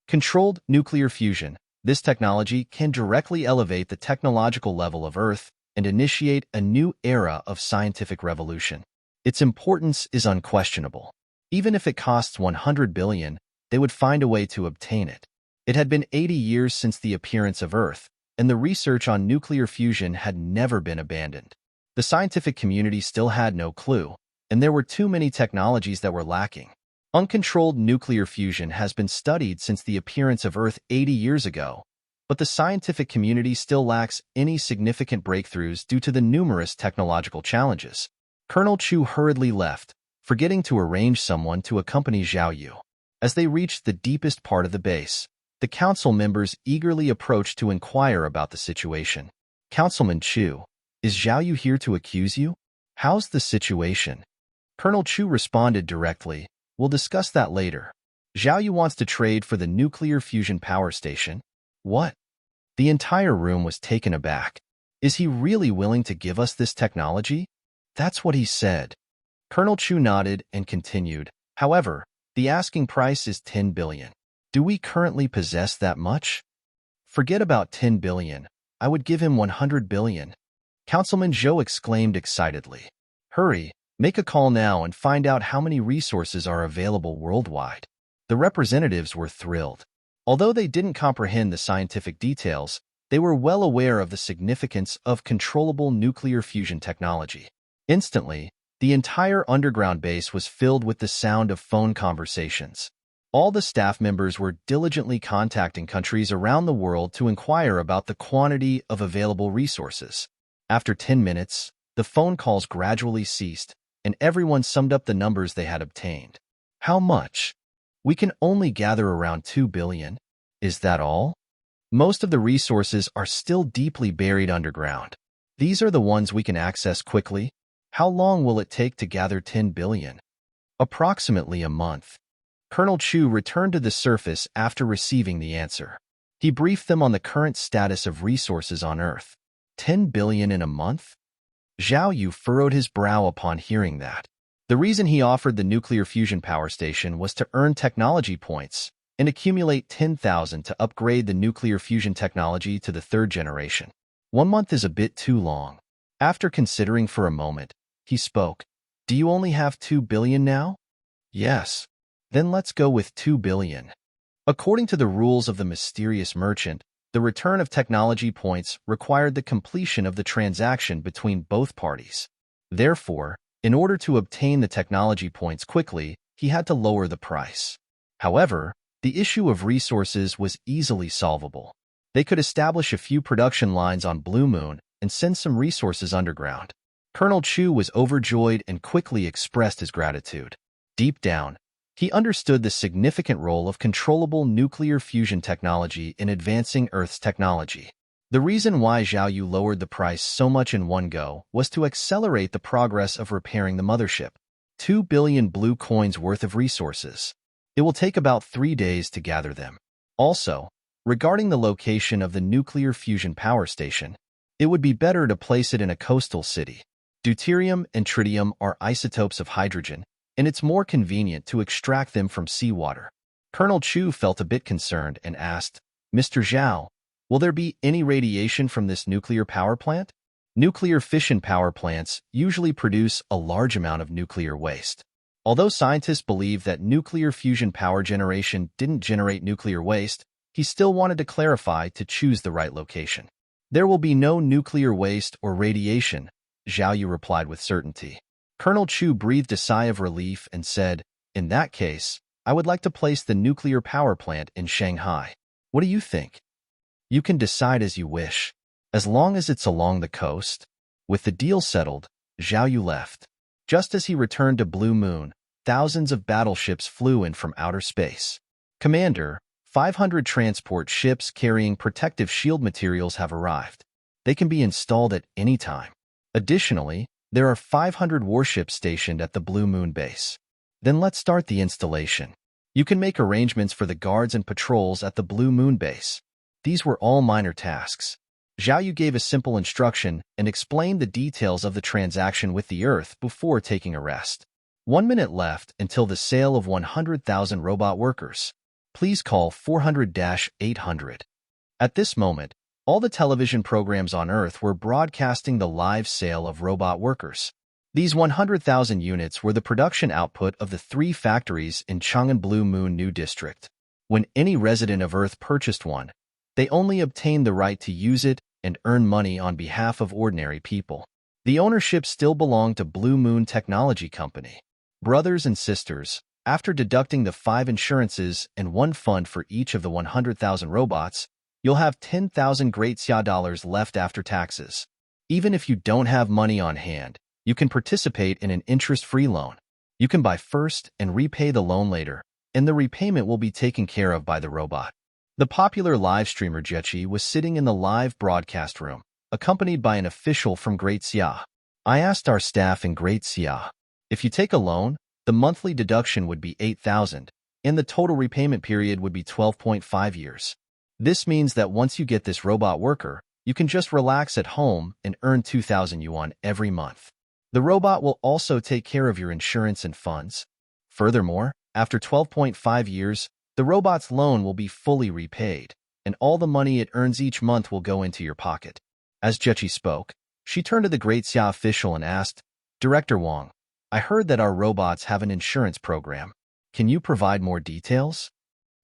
Controlled nuclear fusion. This technology can directly elevate the technological level of Earth and initiate a new era of scientific revolution. Its importance is unquestionable. Even if it costs 100 billion, they would find a way to obtain it. It had been 80 years since the appearance of Earth, and the research on nuclear fusion had never been abandoned. The scientific community still had no clue, and there were too many technologies that were lacking. Uncontrolled nuclear fusion has been studied since the appearance of Earth 80 years ago, but the scientific community still lacks any significant breakthroughs due to the numerous technological challenges. Colonel Chu hurriedly left, forgetting to arrange someone to accompany Zhao Yu. As they reached the deepest part of the base, the council members eagerly approached to inquire about the situation. "Councilman Chu, is Zhao Yu here to accuse you? How's the situation?" Colonel Chu responded directly, "We'll discuss that later. Zhao Yu wants to trade for the nuclear fusion power station." "What?" The entire room was taken aback. "Is he really willing to give us this technology?" "That's what he said." Colonel Chu nodded and continued, "However, the asking price is 10 billion. Do we currently possess that much?" "Forget about 10 billion. I would give him 100 billion. Councilman Zhou exclaimed excitedly. "Hurry, make a call now and find out how many resources are available worldwide." The representatives were thrilled. Although they didn't comprehend the scientific details, they were well aware of the significance of controllable nuclear fusion technology. Instantly, the entire underground base was filled with the sound of phone conversations. All the staff members were diligently contacting countries around the world to inquire about the quantity of available resources. After 10 minutes, the phone calls gradually ceased, and everyone summed up the numbers they had obtained. "How much?" "We can only gather around 2 billion. Is that all?" "Most of the resources are still deeply buried underground. These are the ones we can access quickly." "How long will it take to gather 10 billion? "Approximately a month." Colonel Chu returned to the surface after receiving the answer. He briefed them on the current status of resources on Earth. 10 billion in a month? Zhao Yu furrowed his brow upon hearing that. The reason he offered the nuclear fusion power station was to earn technology points and accumulate 10,000 to upgrade the nuclear fusion technology to the third generation. 1 month is a bit too long. After considering for a moment, he spoke. "Do you only have 2 billion now?" "Yes." "Then let's go with 2 billion. According to the rules of the mysterious merchant, the return of technology points required the completion of the transaction between both parties. Therefore, in order to obtain the technology points quickly, he had to lower the price. However, the issue of resources was easily solvable. They could establish a few production lines on Blue Moon and send some resources underground. Colonel Chu was overjoyed and quickly expressed his gratitude. Deep down, he understood the significant role of controllable nuclear fusion technology in advancing Earth's technology. The reason why Zhao Yu lowered the price so much in one go was to accelerate the progress of repairing the mothership. 2 billion blue coins worth of resources. It will take about 3 days to gather them. Also, regarding the location of the nuclear fusion power station, it would be better to place it in a coastal city. Deuterium and tritium are isotopes of hydrogen, and it's more convenient to extract them from seawater. Colonel Chu felt a bit concerned and asked, "Mr. Zhao, will there be any radiation from this nuclear power plant?" Nuclear fission power plants usually produce a large amount of nuclear waste. Although scientists believe that nuclear fusion power generation didn't generate nuclear waste, he still wanted to clarify to choose the right location. "There will be no nuclear waste or radiation," Zhao Yu replied with certainty. Colonel Chu breathed a sigh of relief and said, "In that case, I would like to place the nuclear power plant in Shanghai. What do you think?" "You can decide as you wish, as long as it's along the coast." With the deal settled, Zhao Yu left. Just as he returned to Blue Moon, thousands of battleships flew in from outer space. "Commander, 500 transport ships carrying protective shield materials have arrived. They can be installed at any time. Additionally, there are 500 warships stationed at the Blue Moon base." "Then let's start the installation. You can make arrangements for the guards and patrols at the Blue Moon base." These were all minor tasks. Zhao Yu gave a simple instruction and explained the details of the transaction with the Earth before taking a rest. 1 minute left until the sale of 100,000 robot workers. Please call 400-800. At this moment, All the television programs on Earth were broadcasting the live sale of robot workers. These 100,000 units were the production output of the 3 factories in Chang'an Blue Moon New District. When any resident of Earth purchased one, they only obtained the right to use it and earn money on behalf of ordinary people. The ownership still belonged to Blue Moon Technology Company. Brothers and sisters, after deducting the 5 insurances and 1 fund for each of the 100,000 robots, you'll have 10,000 Great Xia dollars left after taxes. Even if you don't have money on hand, you can participate in an interest-free loan. You can buy first and repay the loan later, and the repayment will be taken care of by the robot. The popular live streamer Jechi was sitting in the live broadcast room, accompanied by an official from Great Xia. I asked our staff in Great Xia, if you take a loan, the monthly deduction would be 8,000, and the total repayment period would be 12.5 years. This means that once you get this robot worker, you can just relax at home and earn 2,000 yuan every month. The robot will also take care of your insurance and funds. Furthermore, after 12.5 years, the robot's loan will be fully repaid, and all the money it earns each month will go into your pocket. As Jechi spoke, she turned to the Great Xia official and asked, Director Wang, I heard that our robots have an insurance program. Can you provide more details?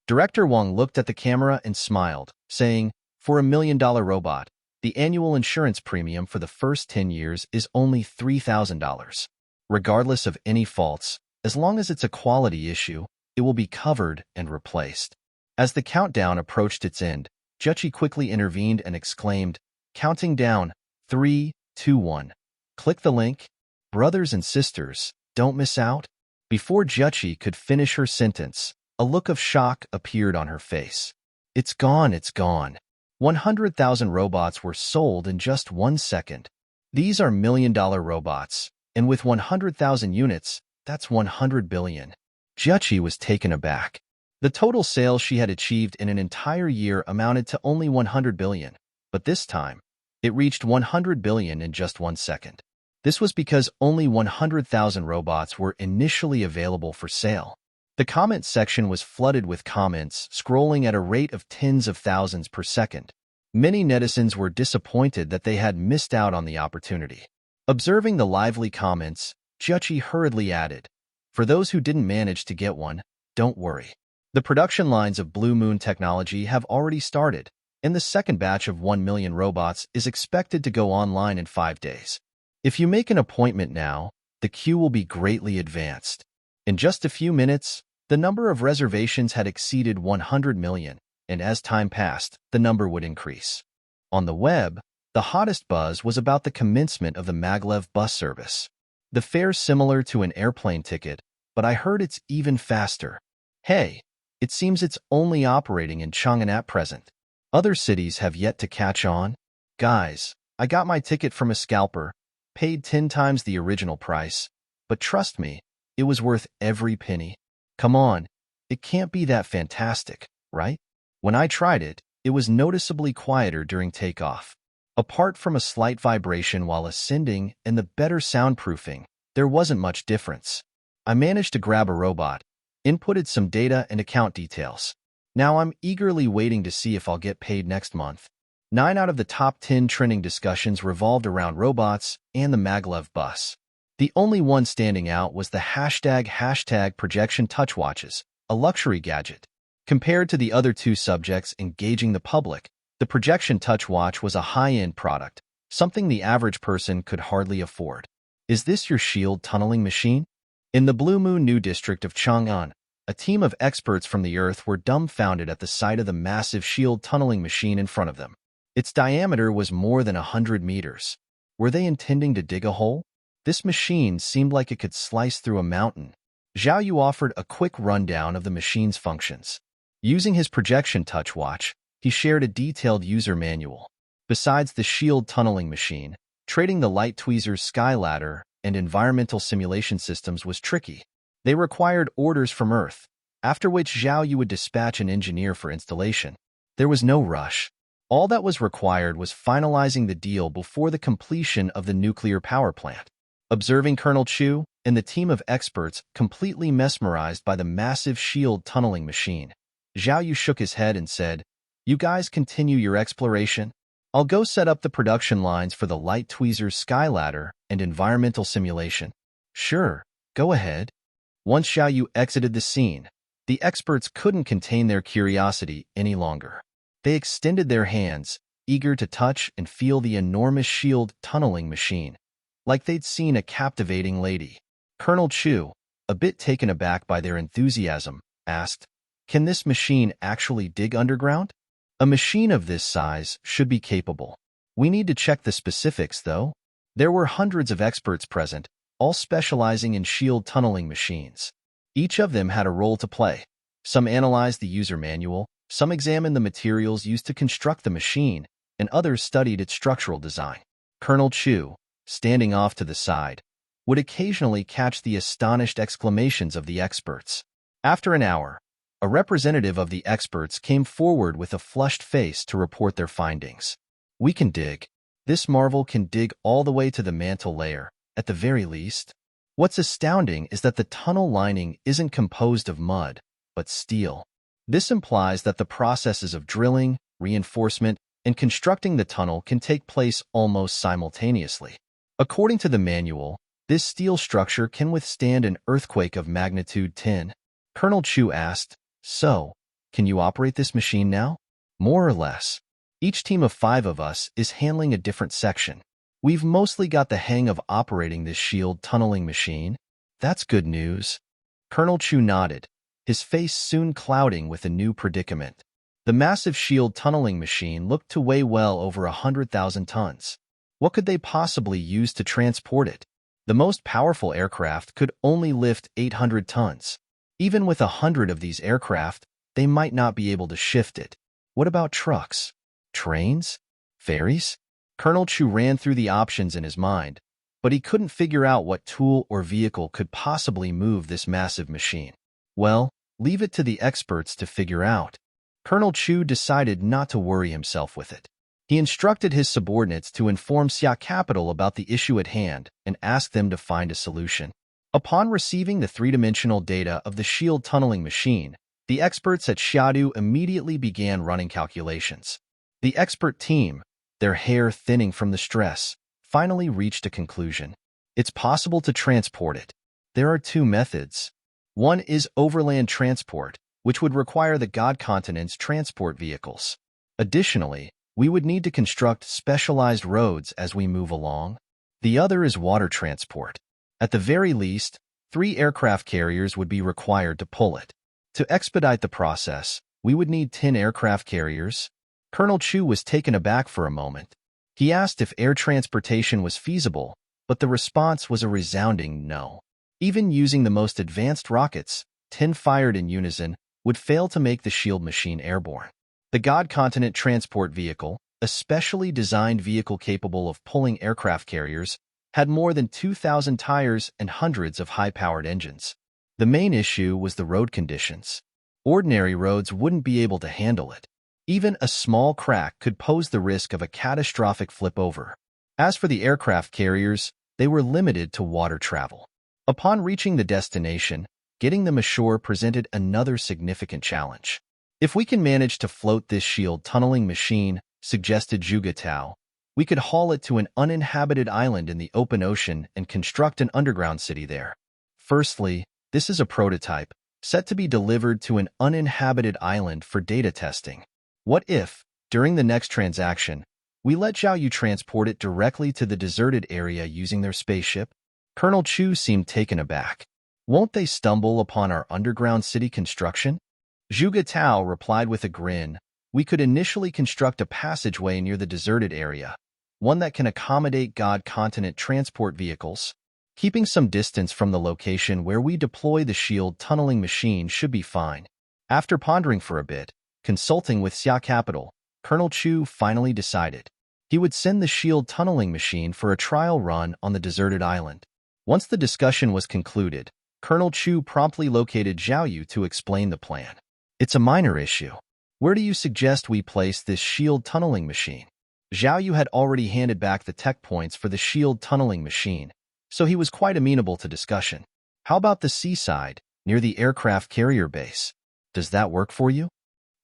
Director Wang looked at the camera and smiled, saying, for $1 million robot, the annual insurance premium for the first 10 years is only $3,000. Regardless of any faults, as long as it's a quality issue, it will be covered and replaced. As the countdown approached its end, Jechi quickly intervened and exclaimed, counting down, 3, 2, 1. Click the link. Brothers and sisters, don't miss out. Before Jechi could finish her sentence, a look of shock appeared on her face. It's gone, it's gone. 100,000 robots were sold in just 1 second. These are $1 million robots, and with 100,000 units, that's 100 billion. Jechi was taken aback. The total sales she had achieved in an entire year amounted to only 100 billion, but this time, it reached 100 billion in just 1 second. This was because only 100,000 robots were initially available for sale. The comment section was flooded with comments, scrolling at a rate of tens of thousands per second. Many netizens were disappointed that they had missed out on the opportunity. Observing the lively comments, Jechi hurriedly added, for those who didn't manage to get one, don't worry. The production lines of Blue Moon Technology have already started, and the second batch of 1 million robots is expected to go online in 5 days. If you make an appointment now, the queue will be greatly advanced. In just a few minutes, the number of reservations had exceeded 100 million, and as time passed, the number would increase. On the web, the hottest buzz was about the commencement of the maglev bus service. The fare's similar to an airplane ticket, but I heard it's even faster. Hey, it seems it's only operating in Chang'an at present. Other cities have yet to catch on. Guys, I got my ticket from a scalper, paid 10 times the original price, but trust me, it was worth every penny. Come on, it can't be that fantastic, right? When I tried it, it was noticeably quieter during takeoff. Apart from a slight vibration while ascending and the better soundproofing, there wasn't much difference. I managed to grab a robot, inputted some data and account details. Now I'm eagerly waiting to see if I'll get paid next month. 9 out of the top 10 trending discussions revolved around robots and the maglev bus. The only one standing out was the hashtag projection touchwatches, a luxury gadget. Compared to the other 2 subjects engaging the public, the projection touchwatch was a high-end product, something the average person could hardly afford. Is this your shield tunneling machine? In the Blue Moon New District of Chang'an, a team of experts from the Earth were dumbfounded at the sight of the massive shield tunneling machine in front of them. Its diameter was more than 100 meters. Were they intending to dig a hole? This machine seemed like it could slice through a mountain. Zhao Yu offered a quick rundown of the machine's functions. Using his projection touchwatch, he shared a detailed user manual. Besides the shield tunneling machine, trading the light tweezers Skyladder and environmental simulation systems was tricky. They required orders from Earth, after which Zhao Yu would dispatch an engineer for installation. There was no rush. All that was required was finalizing the deal before the completion of the nuclear power plant. Observing Colonel Chu and the team of experts completely mesmerized by the massive shield tunneling machine, Zhao Yu shook his head and said, "You guys continue your exploration. I'll go set up the production lines for the light tweezers skyladder and environmental simulation. Sure, go ahead. Once Xiaoyu exited the scene, the experts couldn't contain their curiosity any longer. They extended their hands, eager to touch and feel the enormous shield tunneling machine, like they'd seen a captivating lady. Colonel Chu, a bit taken aback by their enthusiasm, asked, "Can this machine actually dig underground?" "A machine of this size should be capable. We need to check the specifics, though." There were hundreds of experts present, all specializing in shield tunneling machines. Each of them had a role to play. Some analyzed the user manual, some examined the materials used to construct the machine, and others studied its structural design. Colonel Chu, standing off to the side, would occasionally catch the astonished exclamations of the experts. After an hour, a representative of the experts came forward with a flushed face to report their findings. "We can dig. This marvel can dig all the way to the mantle layer, at the very least. What's astounding is that the tunnel lining isn't composed of mud, but steel. This implies that the processes of drilling, reinforcement, and constructing the tunnel can take place almost simultaneously. According to the manual, this steel structure can withstand an earthquake of magnitude 10. Colonel Chu asked, "So, can you operate this machine now?" "More or less. Each team of 5 of us is handling a different section. We've mostly got the hang of operating this shield tunneling machine." "That's good news." Colonel Chu nodded, his face soon clouding with a new predicament. The massive shield tunneling machine looked to weigh well over 100,000 tons. What could they possibly use to transport it? The most powerful aircraft could only lift 800 tons. Even with 100 of these aircraft, they might not be able to shift it. What about trucks? Trains? Ferries? Colonel Chu ran through the options in his mind, but he couldn't figure out what tool or vehicle could possibly move this massive machine. Well, leave it to the experts to figure out. Colonel Chu decided not to worry himself with it. He instructed his subordinates to inform Xia Capital about the issue at hand and ask them to find a solution. Upon receiving the three-dimensional data of the shield tunneling machine, the experts at Xiadu immediately began running calculations. The expert team, their hair thinning from the stress, finally reached a conclusion. It's possible to transport it. There are 2 methods. One is overland transport, which would require the God Continent's transport vehicles. Additionally, we would need to construct specialized roads as we move along. The other is water transport. At the very least, 3 aircraft carriers would be required to pull it. To expedite the process, we would need 10 aircraft carriers. Colonel Chu was taken aback for a moment. He asked if air transportation was feasible, but the response was a resounding no. Even using the most advanced rockets, 10 fired in unison, would fail to make the shield machine airborne. The God Continent transport vehicle, a specially designed vehicle capable of pulling aircraft carriers, had more than 2,000 tires and hundreds of high-powered engines. The main issue was the road conditions. Ordinary roads wouldn't be able to handle it. Even a small crack could pose the risk of a catastrophic flip-over. As for the aircraft carriers, they were limited to water travel. Upon reaching the destination, getting them ashore presented another significant challenge. "If we can manage to float this shield tunneling machine," suggested Zhuge Tao, "we could haul it to an uninhabited island in the open ocean and construct an underground city there." Firstly, this is a prototype, set to be delivered to an uninhabited island for data testing. What if, during the next transaction, we let Xiaoyu transport it directly to the deserted area using their spaceship? Colonel Chu seemed taken aback. "Won't they stumble upon our underground city construction?" Zhuge Tao replied with a grin, "We could initially construct a passageway near the deserted area, one that can accommodate God Continent transport vehicles. Keeping some distance from the location where we deploy the shield tunneling machine should be fine." After pondering for a bit, consulting with Xia Capital, Colonel Chu finally decided. He would send the shield tunneling machine for a trial run on the deserted island. Once the discussion was concluded, Colonel Chu promptly located Xiaoyu to explain the plan. "It's a minor issue. Where do you suggest we place this shield tunneling machine?" Xiaoyu had already handed back the tech points for the shield tunneling machine, so he was quite amenable to discussion. "How about the seaside, near the aircraft carrier base? Does that work for you?"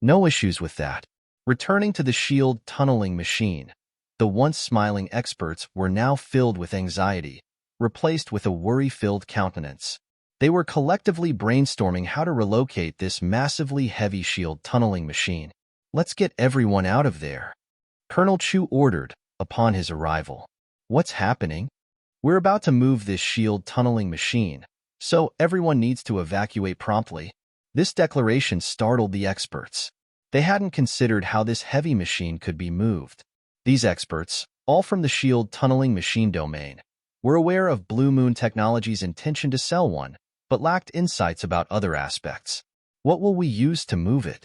"No issues with that. Returning to the shield tunneling machine, the once smiling experts were now filled with anxiety, replaced with a worry-filled countenance. They were collectively brainstorming how to relocate this massively heavy shield tunneling machine. "Let's get everyone out of there," Colonel Chu ordered upon his arrival. "What's happening?" "We're about to move this shield tunneling machine, so everyone needs to evacuate promptly." This declaration startled the experts. They hadn't considered how this heavy machine could be moved. These experts, all from the shield tunneling machine domain, were aware of Blue Moon Technology's intention to sell one, but lacked insights about other aspects. What will we use to move it?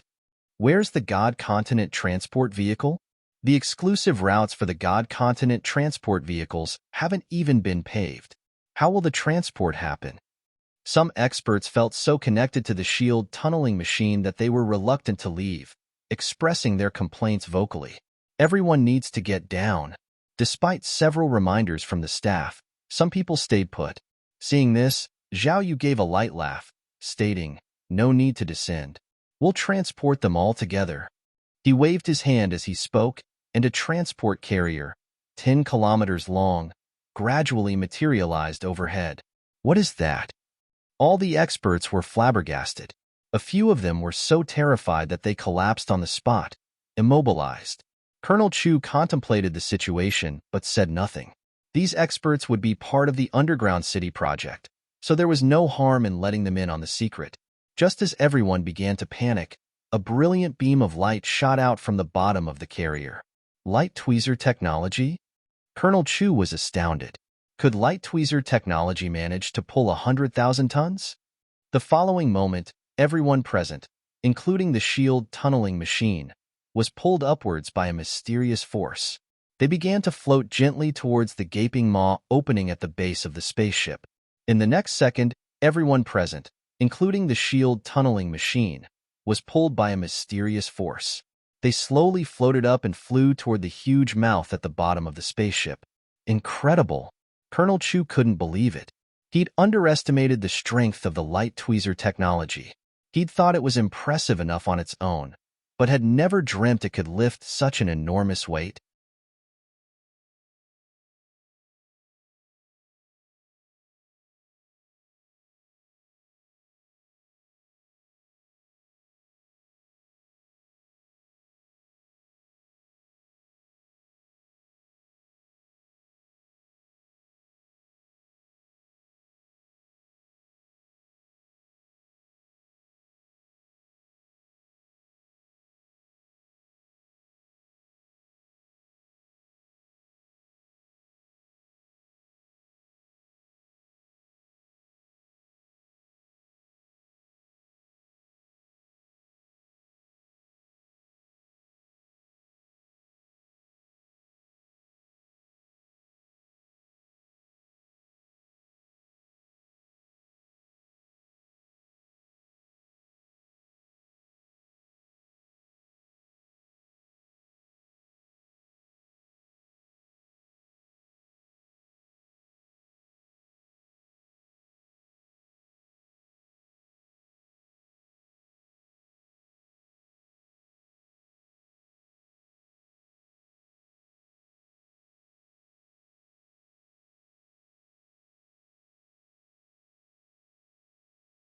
Where's the God Continent transport vehicle? The exclusive routes for the God Continent transport vehicles haven't even been paved. How will the transport happen? Some experts felt so connected to the shield tunneling machine that they were reluctant to leave, expressing their complaints vocally. Everyone needs to get down. Despite several reminders from the staff, some people stayed put. Seeing this, Zhao Yu gave a light laugh, stating, "No need to descend. We'll transport them all together." He waved his hand as he spoke, and a transport carrier, 10 kilometers long, gradually materialized overhead. "What is that?" All the experts were flabbergasted. A few of them were so terrified that they collapsed on the spot, immobilized. Colonel Chu contemplated the situation but said nothing. These experts would be part of the underground city project, so there was no harm in letting them in on the secret. Just as everyone began to panic, a brilliant beam of light shot out from the bottom of the carrier. Light tweezer technology? Colonel Chu was astounded. Could light tweezer technology manage to pull 100,000 tons? The following moment, everyone present, including the shield tunneling machine, was pulled upwards by a mysterious force. They began to float gently towards the gaping maw opening at the base of the spaceship. In the next second, everyone present, including the shield tunneling machine, was pulled by a mysterious force. They slowly floated up and flew toward the huge mouth at the bottom of the spaceship. Incredible! Colonel Chu couldn't believe it. He'd underestimated the strength of the light tweezer technology. He'd thought it was impressive enough on its own, but had never dreamt it could lift such an enormous weight.